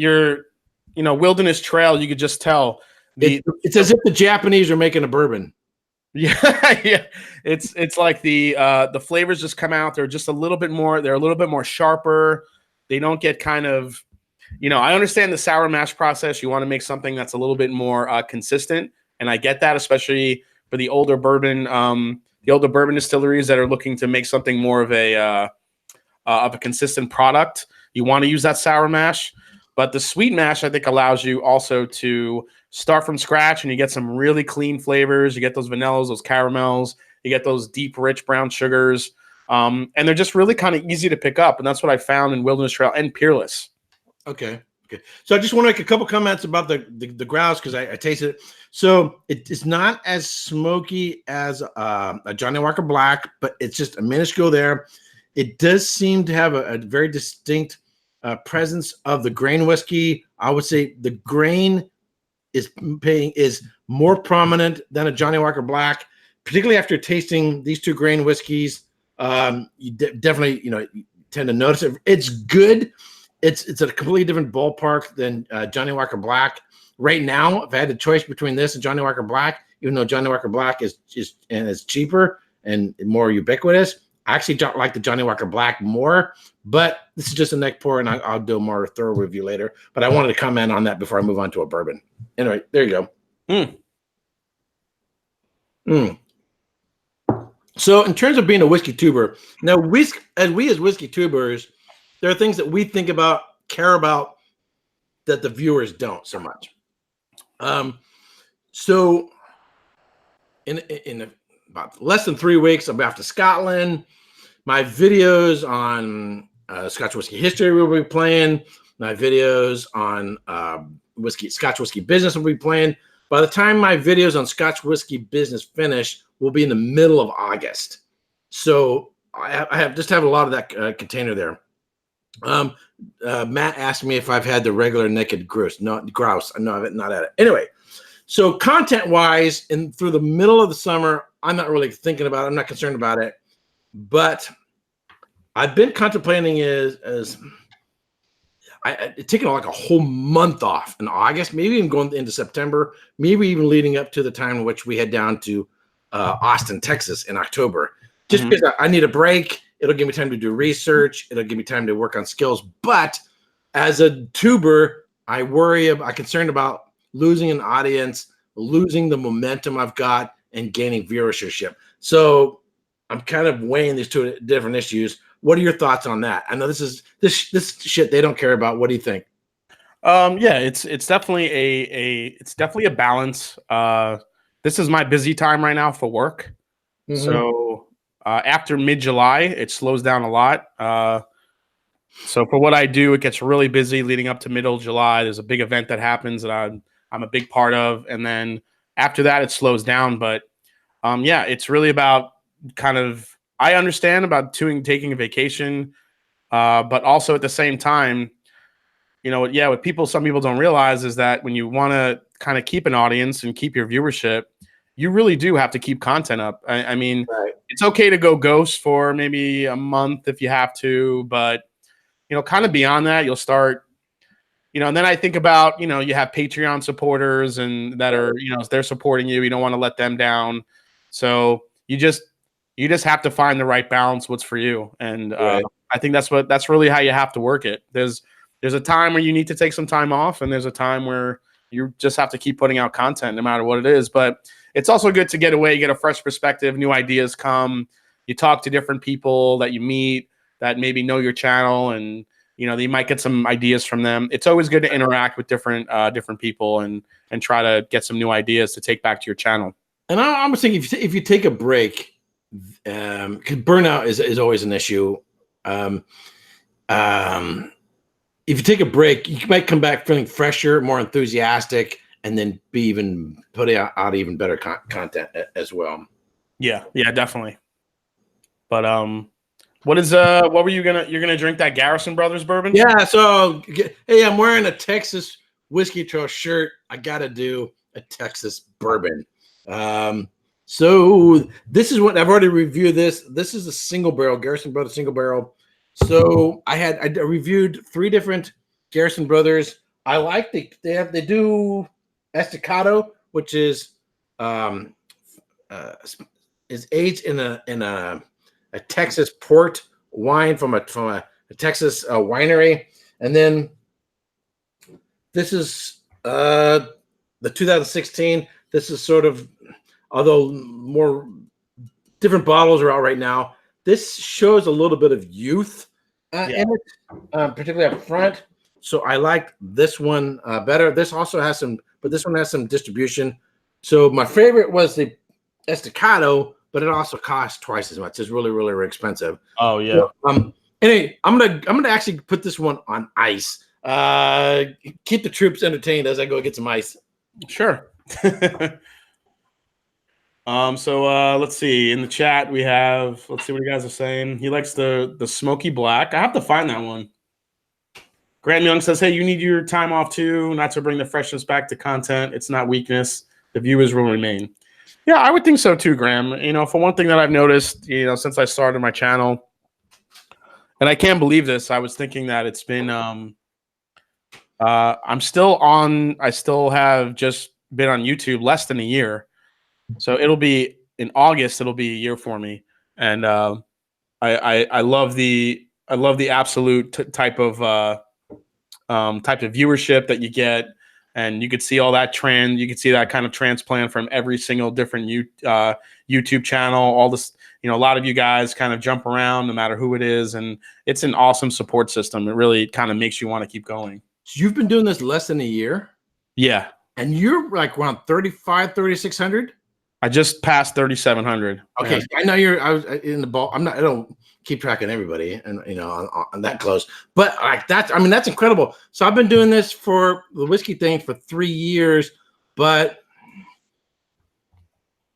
Wilderness Trail, you could just tell. It's as if the Japanese are making a bourbon. Yeah, yeah. It's like the flavors just come out. They're just a little bit more sharper. They don't get kind of, I understand the sour mash process. You want to make something that's a little bit more consistent, and I get that, especially for the older bourbon distilleries that are looking to make something more of a consistent product. You want to use that sour mash, but the sweet mash I think allows you also to start from scratch, and you get some really clean flavors. You get those vanillas, those caramels. You get those deep, rich brown sugars, and they're just really kind of easy to pick up. And that's what I found in Wilderness Trail and Peerless. Okay. So I just want to make a couple comments about the grouse because I tasted it. So it's not as smoky as a Johnny Walker Black, but it's just a minuscule there. It does seem to have a very distinct presence of the grain whiskey. I would say the grain is more prominent than a Johnny Walker Black, particularly after tasting these two grain whiskeys. You definitely you tend to notice it. It's good. It's a completely different ballpark than Johnny Walker Black. Right now, if I had a choice between this and Johnny Walker Black, even though Johnny Walker Black is cheaper and more ubiquitous, I actually like the Johnny Walker Black more, but this is just a neck pour, and I'll do a more thorough review later. But I wanted to comment on that before I move on to a bourbon. Anyway, there you go. So in terms of being a whiskey tuber, now as whiskey tubers, there are things that we think about, care about, that the viewers don't so much. So in about less than 3 weeks, I'll be off to Scotland. My videos on Scotch whiskey history will be playing. My videos on Scotch Whiskey Business will be playing. By the time my videos on Scotch Whiskey Business finish, we'll be in the middle of August. So I have a lot of that container there. Matt asked me if I've had the regular naked grouse. No, I've not had it. Anyway, so content-wise, and through the middle of the summer, I'm not really thinking about it. I'm not concerned about it. But I've been contemplating it's taking like a whole month off in August, maybe even going into September, maybe even leading up to the time in which we head down to Austin, Texas in October. Just because I need a break. It'll give me time to do research. It'll give me time to work on skills. But as a tuber, I'm concerned about losing an audience, losing the momentum I've got, and gaining viewership. So I'm kind of weighing these two different issues. What are your thoughts on that? I know this shit they don't care about. What do you think? Yeah, it's definitely a balance. This is my busy time right now for work. So after mid-July, it slows down a lot. So for what I do, it gets really busy leading up to middle July. There's a big event that happens that I'm a big part of, and then after that, it slows down. But yeah, it's really about kind of. I understand about taking a vacation, but also at the same time, what some people don't realize is that when you want to kind of keep an audience and keep your viewership, you really do have to keep content up. I mean, right. It's okay to go ghost for maybe a month if you have to, but kind of beyond that, you'll start. And then I think about, you have Patreon supporters and that are, they're supporting you. You don't want to let them down. So you just have to find the right balance, what's for you. And right. I think that's really how you have to work it. There's a time where you need to take some time off, and there's a time where you just have to keep putting out content no matter what it is. But it's also good to get away, get a fresh perspective, new ideas come. You talk to different people that you meet that maybe know your channel, and you might get some ideas from them. It's always good to interact with different people and try to get some new ideas to take back to your channel. And I'm thinking if you take a break, because burnout is always an issue. If you take a break, you might come back feeling fresher, more enthusiastic, and then put out even better content as well. Yeah, definitely. But what were you're gonna drink that Garrison Brothers bourbon? Yeah. So hey, I'm wearing a Texas Whiskey Trail shirt. I gotta do a Texas bourbon. So this is what I've already reviewed. This is a single barrel Garrison Brothers single barrel. So I reviewed 3 different Garrison Brothers. I like they do Estacado, which is aged in a Texas port wine from a Texas winery, and then this is the 2016. This is sort of, although more different bottles are out right now, this shows a little bit of youth in it, particularly up front. So I like this one better. This also has some, but this one has some distribution. So my favorite was the Estacado, but it also costs twice as much. It's really, really, really expensive. Oh yeah. So, anyway, I'm gonna actually put this one on ice. Keep the troops entertained as I go get some ice. Sure. So let's see. In the chat we have, let's see what you guys are saying. He likes the smoky black. I have to find that one. Graham Young says, hey, you need your time off too, not to bring the freshness back to content. It's not weakness. The viewers will remain. Yeah, I would think so too, Graham. For one thing that I've noticed, since I started my channel, and I can't believe this, I was thinking that it's been I still have just been on YouTube less than a year. So it'll be in August, it'll be a year for me. And I love the absolute type of viewership that you get. And you could see all that trend. You could see that kind of transplant from every single different YouTube channel. All this, a lot of you guys kind of jump around no matter who it is. And it's an awesome support system. It really kind of makes you want to keep going. So you've been doing this less than a year? Yeah. And you're like around 3,600? I just passed 3,700. Okay. I know I was in the ball. I don't keep track of everybody, and on that close. But like that's incredible. So I've been doing this for the whiskey thing for 3 years, but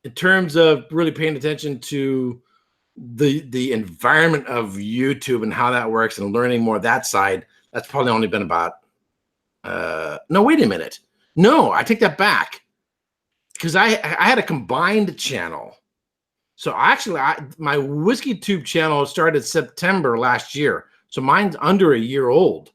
in terms of really paying attention to the environment of YouTube and how that works and learning more of that side, that's probably only been about no, wait a minute. No, I take that back. Because I had a combined channel. So actually my Whiskey Tube channel started September last year. So mine's under a year old.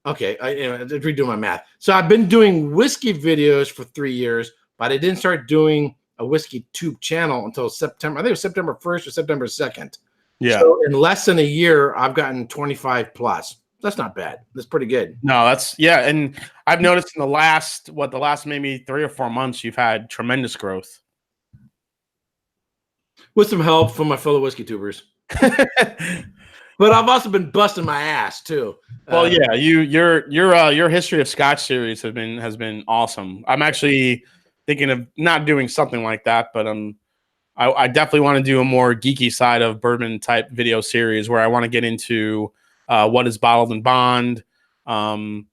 Okay, I redoing my math. So I've been doing whiskey videos for 3 years, but I didn't start doing a Whiskey Tube channel until September. I think it was September 1st or September 2nd. Yeah. So in less than a year, I've gotten 25 plus. That's not bad. That's pretty good. No, and I've noticed in the last maybe 3 or 4 months, you've had tremendous growth. With some help from my fellow whiskey tubers. But I've also been busting my ass too. Well, yeah, your history of Scotch series has been awesome. I'm actually thinking of not doing something like that, but I definitely want to do a more geeky side of bourbon type video series where I want to get into what is bottled in bond, kind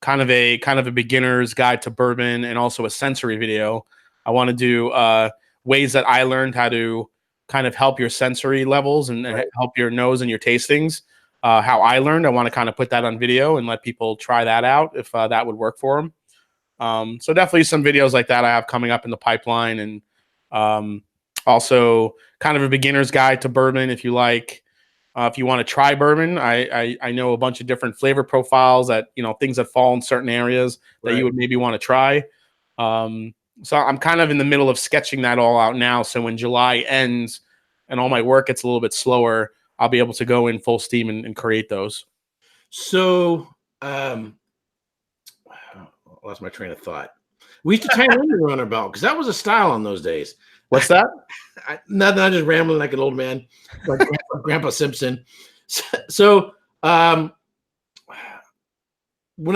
of a beginner's guide to bourbon, and also a sensory video. I want to do ways that I learned how to kind of help your sensory levels and help your nose and your tastings. How I learned, I want to kind of put that on video and let people try that out if that would work for them. So definitely some videos like that I have coming up in the pipeline, and also kind of a beginner's guide to bourbon if you like. If you want to try bourbon, I know a bunch of different flavor profiles that, things that fall in certain areas that you would maybe want to try. So I'm kind of in the middle of sketching that all out now. So when July ends and all my work gets a little bit slower, I'll be able to go in full steam and create those. So, I lost my train of thought. We used to tie a ring around our belt because that was a style in those days. What's that? Nothing. I'm just rambling like an old man, like Grandpa Simpson. So, when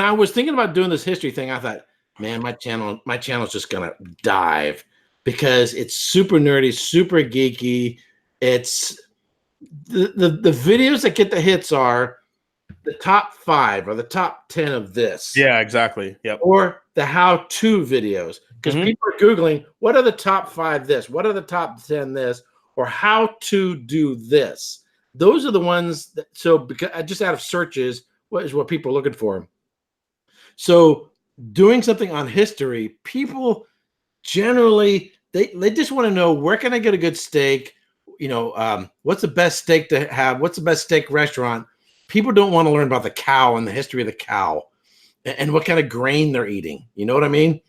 I was thinking about doing this history thing, I thought, man, my channel's just gonna dive because it's super nerdy, super geeky. It's the videos that get the hits are the top 5 or the top 10 of this. Yeah, exactly. Yep. Or the how-to videos. Because people are Googling, what are the top 5 this? What are the top 10 this? Or how to do this. Those are the ones that, so because just out of searches, what is what people are looking for. So doing something on history, people generally, they just want to know, where can I get a good steak? What's the best steak to have? What's the best steak restaurant? People don't want to learn about the cow and the history of the cow and what kind of grain they're eating. You know what I mean?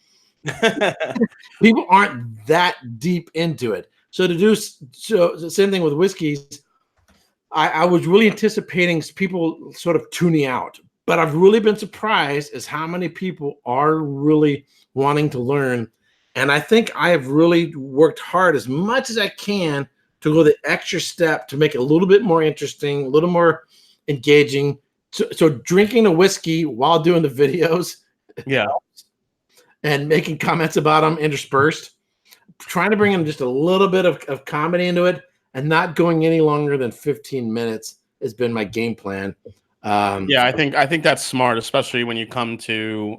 People aren't that deep into it. So the same thing with whiskeys. I was really anticipating people sort of tuning out, but I've really been surprised as how many people are really wanting to learn. And I think I have really worked hard as much as I can to go the extra step to make it a little bit more interesting, a little more engaging. So drinking a whiskey while doing the videos, yeah, and making comments about them interspersed, trying to bring in just a little bit of comedy into it, and not going any longer than 15 minutes has been my game plan. Yeah, I think that's smart, especially when you come to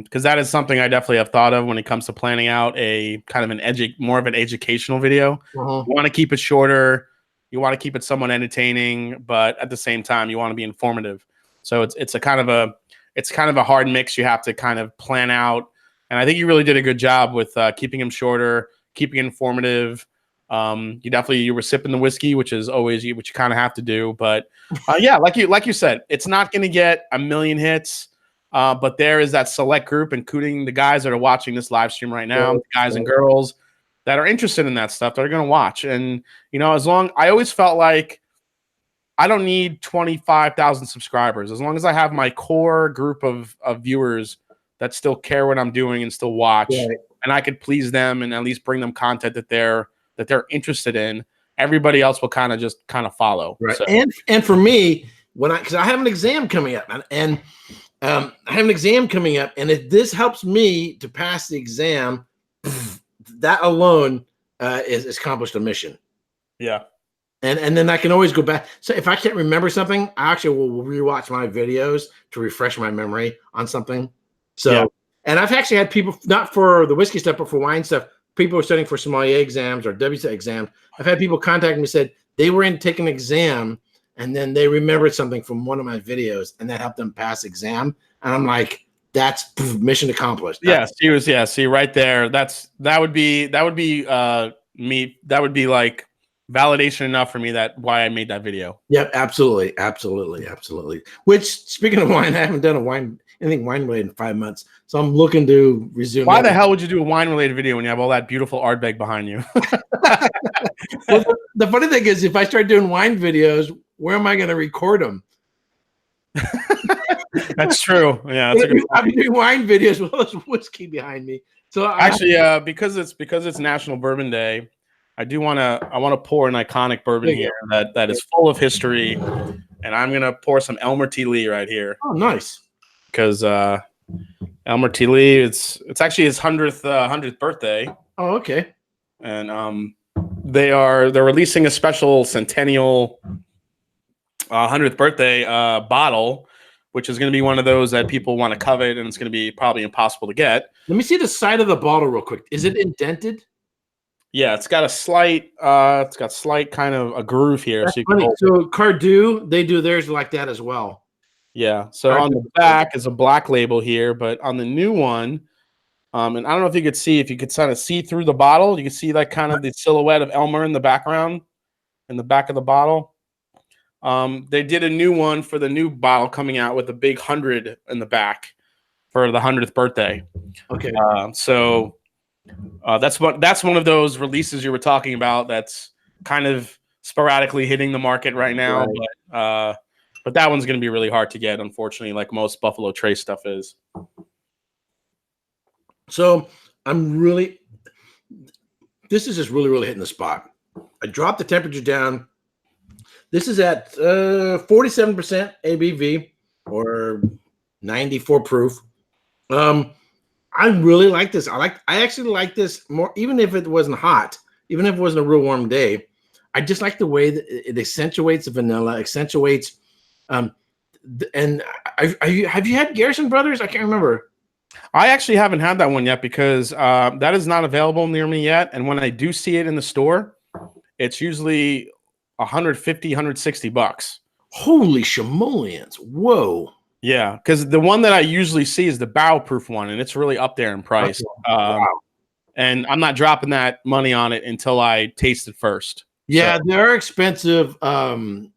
because that is something I definitely have thought of when it comes to planning out a kind of more of an educational video. You want to keep it shorter, you want to keep it somewhat entertaining, but at the same time you want to be informative. So it's kind of a hard mix you have to kind of plan out. And I think you really did a good job with keeping them shorter, keeping it informative. You were sipping the whiskey, which is always what you kind of have to do. But yeah, like you said, it's not going to get a million hits, but there is that select group, including the guys that are watching this live stream right now, guys and girls that are interested in that stuff that are going to watch. And I always felt like I don't need 25,000 subscribers as long as I have my core group of viewers that still care what I'm doing and still watch, and I could please them and at least bring them content that they're interested in. Everybody else will kind of follow. Right. So. And for me, because I have an exam coming up, and if this helps me to pass the exam, that alone is accomplished a mission. Yeah. And then I can always go back. So if I can't remember something, I actually will rewatch my videos to refresh my memory on something. So, Yeah. and I've actually had people, not for the whiskey stuff, but for wine stuff, people who are studying for sommelier exams or WSET exams. I've had people contact me and said they were in to take an exam and then they remembered something from one of my videos and that helped them pass exam. And I'm like, that's mission accomplished. Yes, he was. Yeah, see right there. That would be me. That would be like validation enough for me that why I made that video. Yep, absolutely. Which, speaking of wine, I haven't done anything wine related in 5 months, so I'm looking to resume. Why the hell would you do a wine related video when you have all that beautiful Ardbeg behind you? Well, the funny thing is, if I start doing wine videos, where am I going to record them? That's true. Yeah, that's a good I'm doing wine videos with all this whiskey behind me. So actually, because it's National Bourbon Day, I want to pour an iconic bourbon here that is full of history, and I'm gonna pour some Elmer T. Lee right here. Oh, nice. Because Elmer T. Lee, it's actually his 100th birthday. Oh, okay. And they're releasing a special centennial 100th birthday bottle, which is going to be one of those that people want to covet, and it's going to be probably impossible to get. Let me see the side of the bottle real quick. Is it indented? Yeah, it's got slight kind of a groove here. That's so funny. So Cardew, they do theirs like that as well. Yeah. So on the back is a black label here, but on the new one, and I don't know if you could see, if you could kind of see through the bottle, you can see like kind of the silhouette of Elmer in the background, in the back of the bottle. They did a new one for the new bottle coming out with a big 100 in the back for the 100th birthday. Okay. So that's one of those releases you were talking about that's kind of sporadically hitting the market right now. Right. But that one's going to be really hard to get, unfortunately, like most Buffalo Trace stuff is. So this is just really hitting the spot. I dropped the temperature down. This is at 47% ABV or 94 proof. I really like this. I actually like this more, even if it wasn't hot, even if it wasn't a real warm day. I just like the way that it accentuates the vanilla, accentuates. And have you had Garrison Brothers? I can't remember. I actually haven't had that one yet because that is not available near me yet. And when I do see it in the store, it's usually $150, $160. Holy shimolians. Whoa. Yeah, because the one that I usually see is the barrel proof one, and it's really up there in price. Wow. And I'm not dropping that money on it until I taste it first. Yeah, so they're expensive. John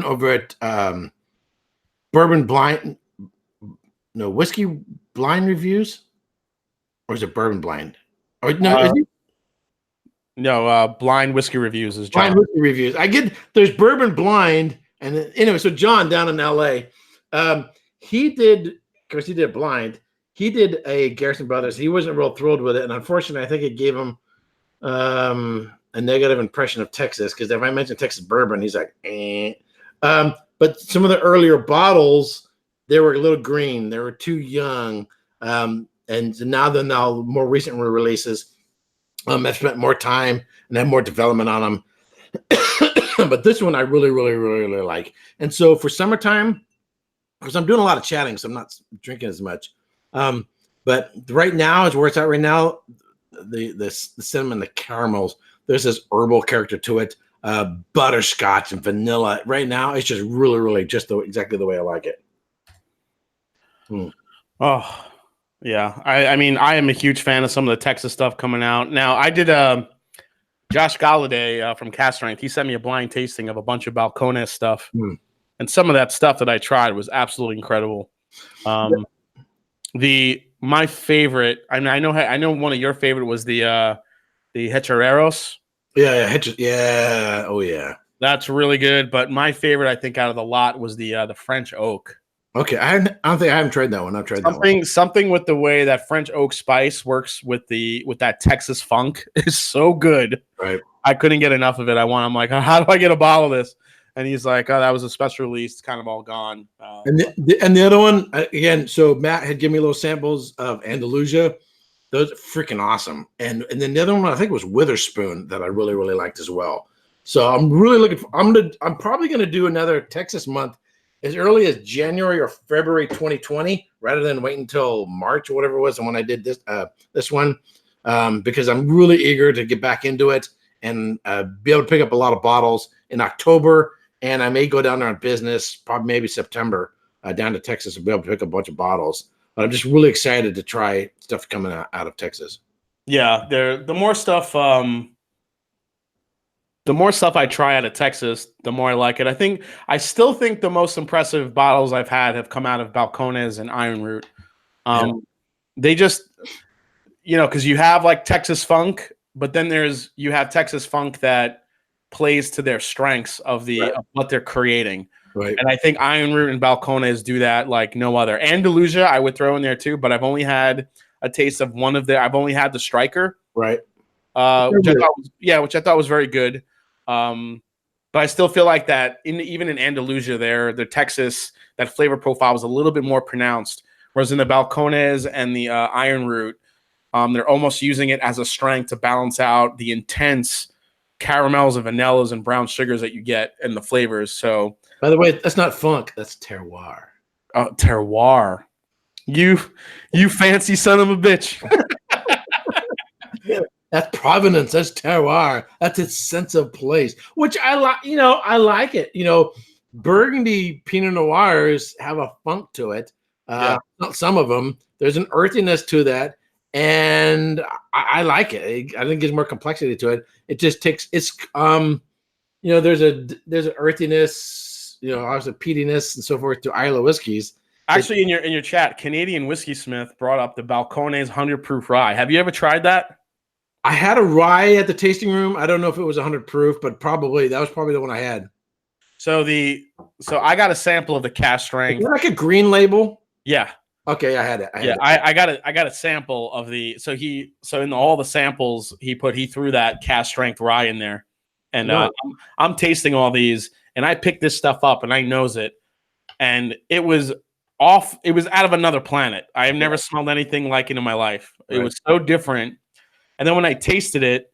over at Bourbon Blind, no, Whiskey Blind Reviews, or is it Bourbon Blind? Or no, Blind Whiskey Reviews is John. Blind Whiskey Reviews. There's Bourbon Blind, and then, anyway, so John down in LA, he did Blind. He did a Garrison Brothers. He wasn't real thrilled with it, and unfortunately, I think it gave him a negative impression of Texas, because if I mention Texas bourbon, he's like, eh. But some of the earlier bottles, they were a little green. They were too young. And now the more recent releases have spent more time and have more development on them. But this one I really like. And so for summertime, because I'm doing a lot of chatting, so I'm not drinking as much. But right now is where it's at right now. The cinnamon, the caramels, there's this herbal character to it. Butterscotch and vanilla. Right now, it's just really just exactly the way I like it. Oh, yeah. I mean, I am a huge fan of some of the Texas stuff coming out. Now, I did Josh Galladay from Cast Strength. He sent me a blind tasting of a bunch of Balcones stuff. And some of that stuff that I tried was absolutely incredible. My favorite, I know one of your favorite was the Hechareros. Yeah. Oh yeah. That's really good. But my favorite, I think, out of the lot was the French oak. Okay, I don't think I haven't tried that one. I've tried that one. Something with the way that French oak spice works with that Texas funk is so good. Right. I couldn't get enough of it. I'm like, how do I get a bottle of this? And he's like, oh, that was a special release, kind of all gone. And the other one again. So Matt had given me little samples of Andalusia. Those are freaking awesome. And then the other one I think was Witherspoon that I really, really liked as well. So I'm really looking for, I'm probably gonna do another Texas month as early as January or February 2020, rather than wait until March or whatever it was. And when I did this one, because I'm really eager to get back into it and be able to pick up a lot of bottles in October. And I may go down there on business, probably maybe September, down to Texas and be able to pick up a bunch of bottles. But I'm just really excited to try stuff coming out of Texas. Yeah, the more stuff I try out of Texas, the more I like it. I still think the most impressive bottles I've had have come out of Balcones and Iron Root. They just, because you have like Texas Funk, but then you have Texas Funk that plays to their strengths of what they're creating. Right. And I think Iron Root and Balcones do that like no other. Andalusia I would throw in there too, but I've only had a taste of one of I've only had the Striker. Right. Which I thought was very good. But I still feel like that even in Andalusia the Texas, that flavor profile was a little bit more pronounced. Whereas in the Balcones and the Iron Root, they're almost using it as a strength to balance out the intense caramels and vanillas and brown sugars that you get in the flavors. So, by the way, that's not funk, that's terroir. Oh, terroir. You fancy son of a bitch. That's provenance. That's terroir. That's its sense of place, which I like. I like it. Burgundy Pinot Noirs have a funk to it. Some of them. There's an earthiness to that, and I like it. I think there's more complexity to it. It just takes. It's there's an earthiness. Obviously peatiness and so forth to Isla whiskeys. Actually, in your chat, Canadian Whiskey Smith brought up the Balcones 100 proof rye. Have you ever tried that? I had a rye at the tasting room. I don't know if it was 100 proof, but that was probably the one I had. So I got a sample of the cast strength. Is it like a green label? Yeah. Okay, I had it. I got a sample of the. So in all the samples he threw that cast strength rye in there, and I'm tasting all these, and I picked this stuff up and I nose it, and it was off. It was out of another planet. I have never smelled anything like it in my life. Right. It was so different. And then when I tasted it,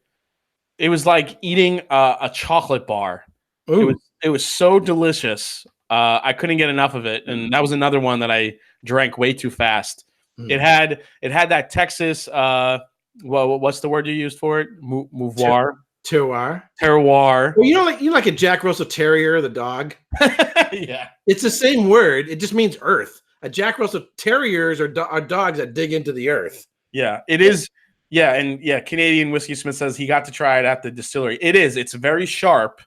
it was like eating a chocolate bar. Ooh. It was so delicious. I couldn't get enough of it, and that was another one that I drank way too fast. It had that Texas. What's the word you used for it? Mouvoir. Terroir. Well, you like a Jack Russell Terrier, the dog. Yeah, it's the same word. It just means earth. A Jack Russell Terriers are dogs that dig into the earth. Yeah, it is. Yeah, and Canadian Whiskey Smith says he got to try it at the distillery. It's very sharp,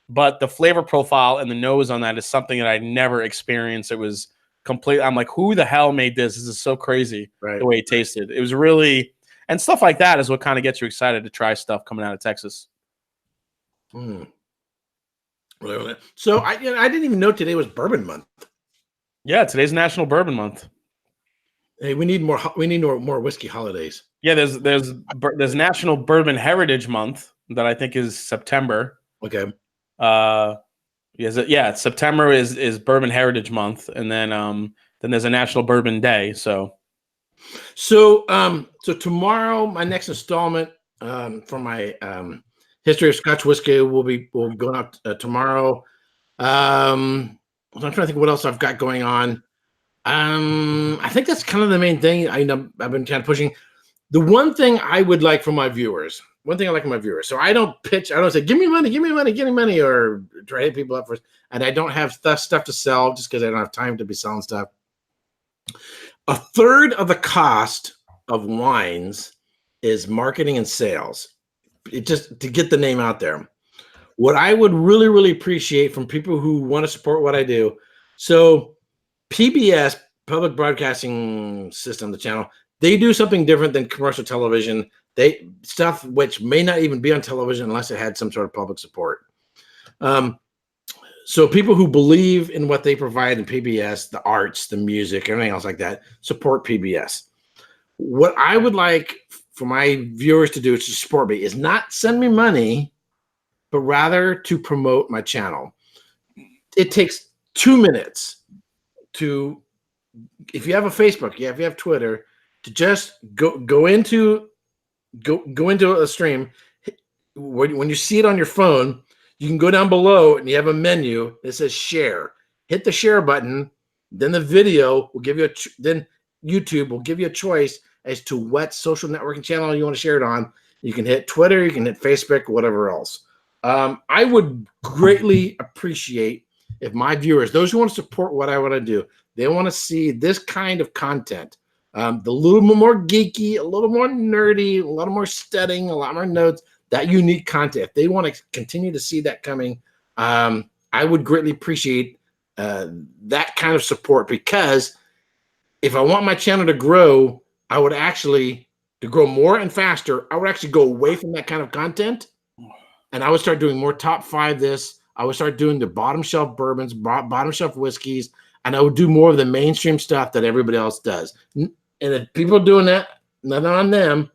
but the flavor profile and the nose on that is something that I never experienced. It was complete. I'm like, who the hell made this? This is so crazy the way it tasted. It was really, and stuff like that is what kind of gets you excited to try stuff coming out of Texas. So I didn't even know today was Bourbon Month. Yeah, today's National Bourbon Month. Hey, we need more whiskey holidays. Yeah, there's National Bourbon Heritage Month that I think is September. Okay. September is Bourbon Heritage Month, and then there's a National Bourbon Day. So tomorrow, my next installment for my history of Scotch whiskey will be going out tomorrow. I'm trying to think what else I've got going on. I think that's kind of the main thing. I've been kind of pushing. The one thing I would like from my viewers, so I don't say, give me money, or try to hit people up first. And I don't have stuff to sell just because I don't have time to be selling stuff. A third of the cost of wines is marketing and sales. Just to get the name out there. What I would really, really appreciate from people who want to support what I do. So PBS, Public Broadcasting System, the channel, they do something different than commercial television. Stuff which may not even be on television unless it had some sort of public support. So people who believe in what they provide in PBS, the arts, the music, everything else like that, support PBS. What I would like for my viewers to do to support me is not send me money, but rather to promote my channel. It takes 2 minutes if you have a Facebook, if you have Twitter, to just go into a stream. When you see it on your phone, you can go down below and you have a menu that says share. Hit the share button. Then the video will give you then YouTube will give you a choice as to what social networking channel you want to share it on. You can hit Twitter, you can hit Facebook, whatever else. I would greatly appreciate if my viewers, those who want to support what I want to do, they want to see this kind of content. The little more geeky, a little more nerdy, a little more studying, a lot more notes, that unique content. If they want to continue to see that coming, I would greatly appreciate that kind of support, because if I want my channel to grow, I would actually, to grow more and faster, I would actually go away from that kind of content, and I would start doing more top 5 this. I would start doing the bottom shelf bourbons, bottom shelf whiskeys, and I would do more of the mainstream stuff that everybody else does. And if people are doing that, nothing on them,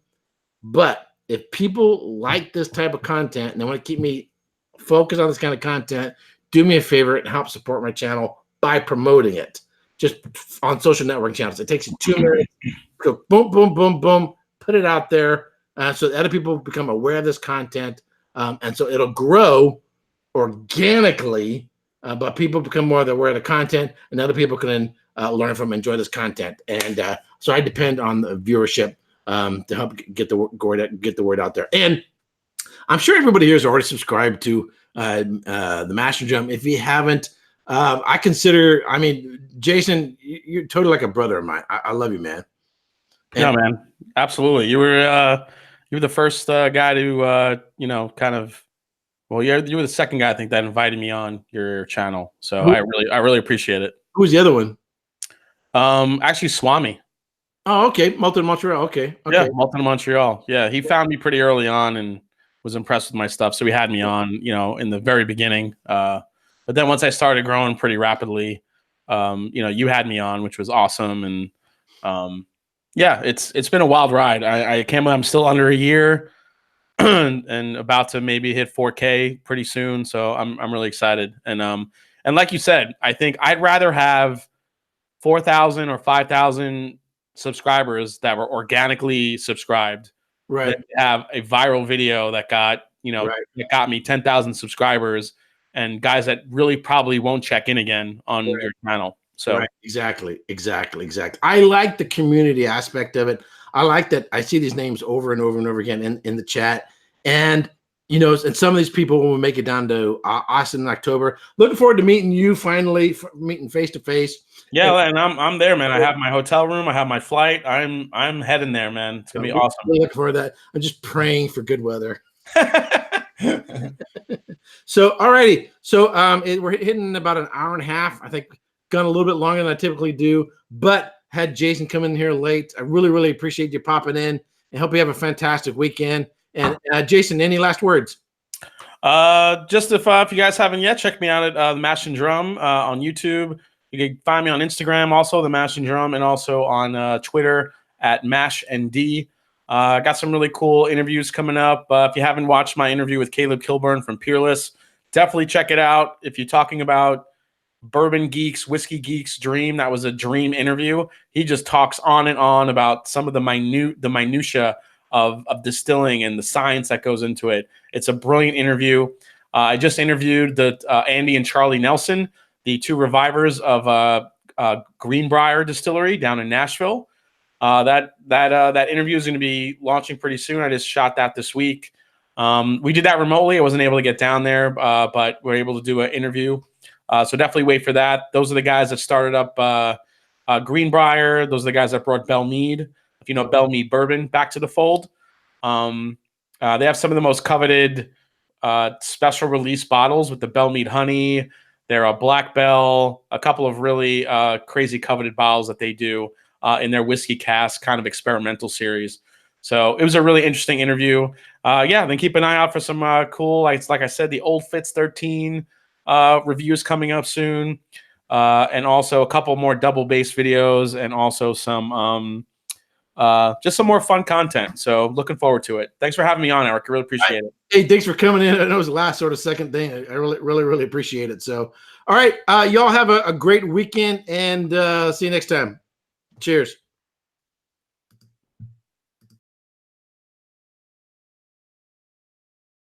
but if people like this type of content and they want to keep me focused on this kind of content, do me a favor and help support my channel by promoting it just on social networking channels. It takes you 2 minutes, go boom, boom, boom, boom, put it out there so that other people become aware of this content. And so it'll grow organically, but people become more aware of the content, and other people can learn from, enjoy this content. And so I depend on the viewership to help get the word out there. And I'm sure everybody here is already subscribed to the Master Drum. If you haven't, I mean, Jason, you're totally like a brother of mine. I love you, man. Yeah, man, absolutely. You were the first guy to kind of. Well, you were the second guy I think that invited me on your channel, so I really appreciate it. Who's the other one? Actually, Swami. Oh, okay, Malton Montreal. Okay. Yeah, Malton Montreal. Yeah, he found me pretty early on and was impressed with my stuff, so he had me on, in the very beginning. But then once I started growing pretty rapidly, you had me on, which was awesome, and yeah, it's been a wild ride. I can't believe I'm still under a year. and about to maybe hit 4K pretty soon, so I'm really excited. And like you said, I think I'd rather have 4,000 or 5,000 subscribers that were organically subscribed, right? Than have a viral video that got that got me 10,000 subscribers, and guys that really probably won't check in again on your channel. So exactly. I like the community aspect of it. I like that I see these names over and over and over again in the chat. And, and some of these people will make it down to Austin in October. Looking forward to meeting you finally, meeting face to face. Yeah, and I'm there, man. I have my hotel room. I have my flight. I'm heading there, man. It's gonna be awesome. Really looking forward to that. I'm just praying for good weather. So, alrighty. So, we're hitting about an hour and a half. I think gone a little bit longer than I typically do, but had Jason come in here late. I really appreciate you popping in, and hope you have a fantastic weekend. And Jason, any last words? Just if you guys haven't yet, check me out at the Mash and Drum on YouTube. You can find me on Instagram, also the Mash and Drum, and also on Twitter at Mash and D. Got some really cool interviews coming up. If you haven't watched my interview with Caleb Kilburn from Peerless, definitely check it out. If you're talking about Bourbon Geeks, Whiskey Geeks dream, that was a dream interview. He just talks on and on about some of the minutia of distilling and the science that goes into it. It's a brilliant interview. I just interviewed the Andy and Charlie Nelson, the 2 revivers of Greenbrier Distillery down in Nashville. That interview is going to be launching pretty soon. I just shot that this week. We did that remotely. I wasn't able to get down there, but we're able to do an interview. So definitely wait for that. Those are the guys that started up Greenbrier. Those are the guys that brought Belle Meade, if you know Belle Meade Bourbon, back to the fold. They have some of the most coveted special release bottles with the Belle Meade Honey. They're a Black Bell, a couple of really crazy coveted bottles that they do in their whiskey cask kind of experimental series. So it was a really interesting interview. Then keep an eye out for some cool, like I said, the Old Fitz 13 reviews coming up soon, and also a couple more double bass videos, and also some just some more fun content. So looking forward to it. Thanks for having me on, Erik. I really appreciate it. Hey, thanks for coming in. I know it was the last sort of second thing. I really appreciate it. So, all right, y'all have a great weekend, and see you next time. Cheers.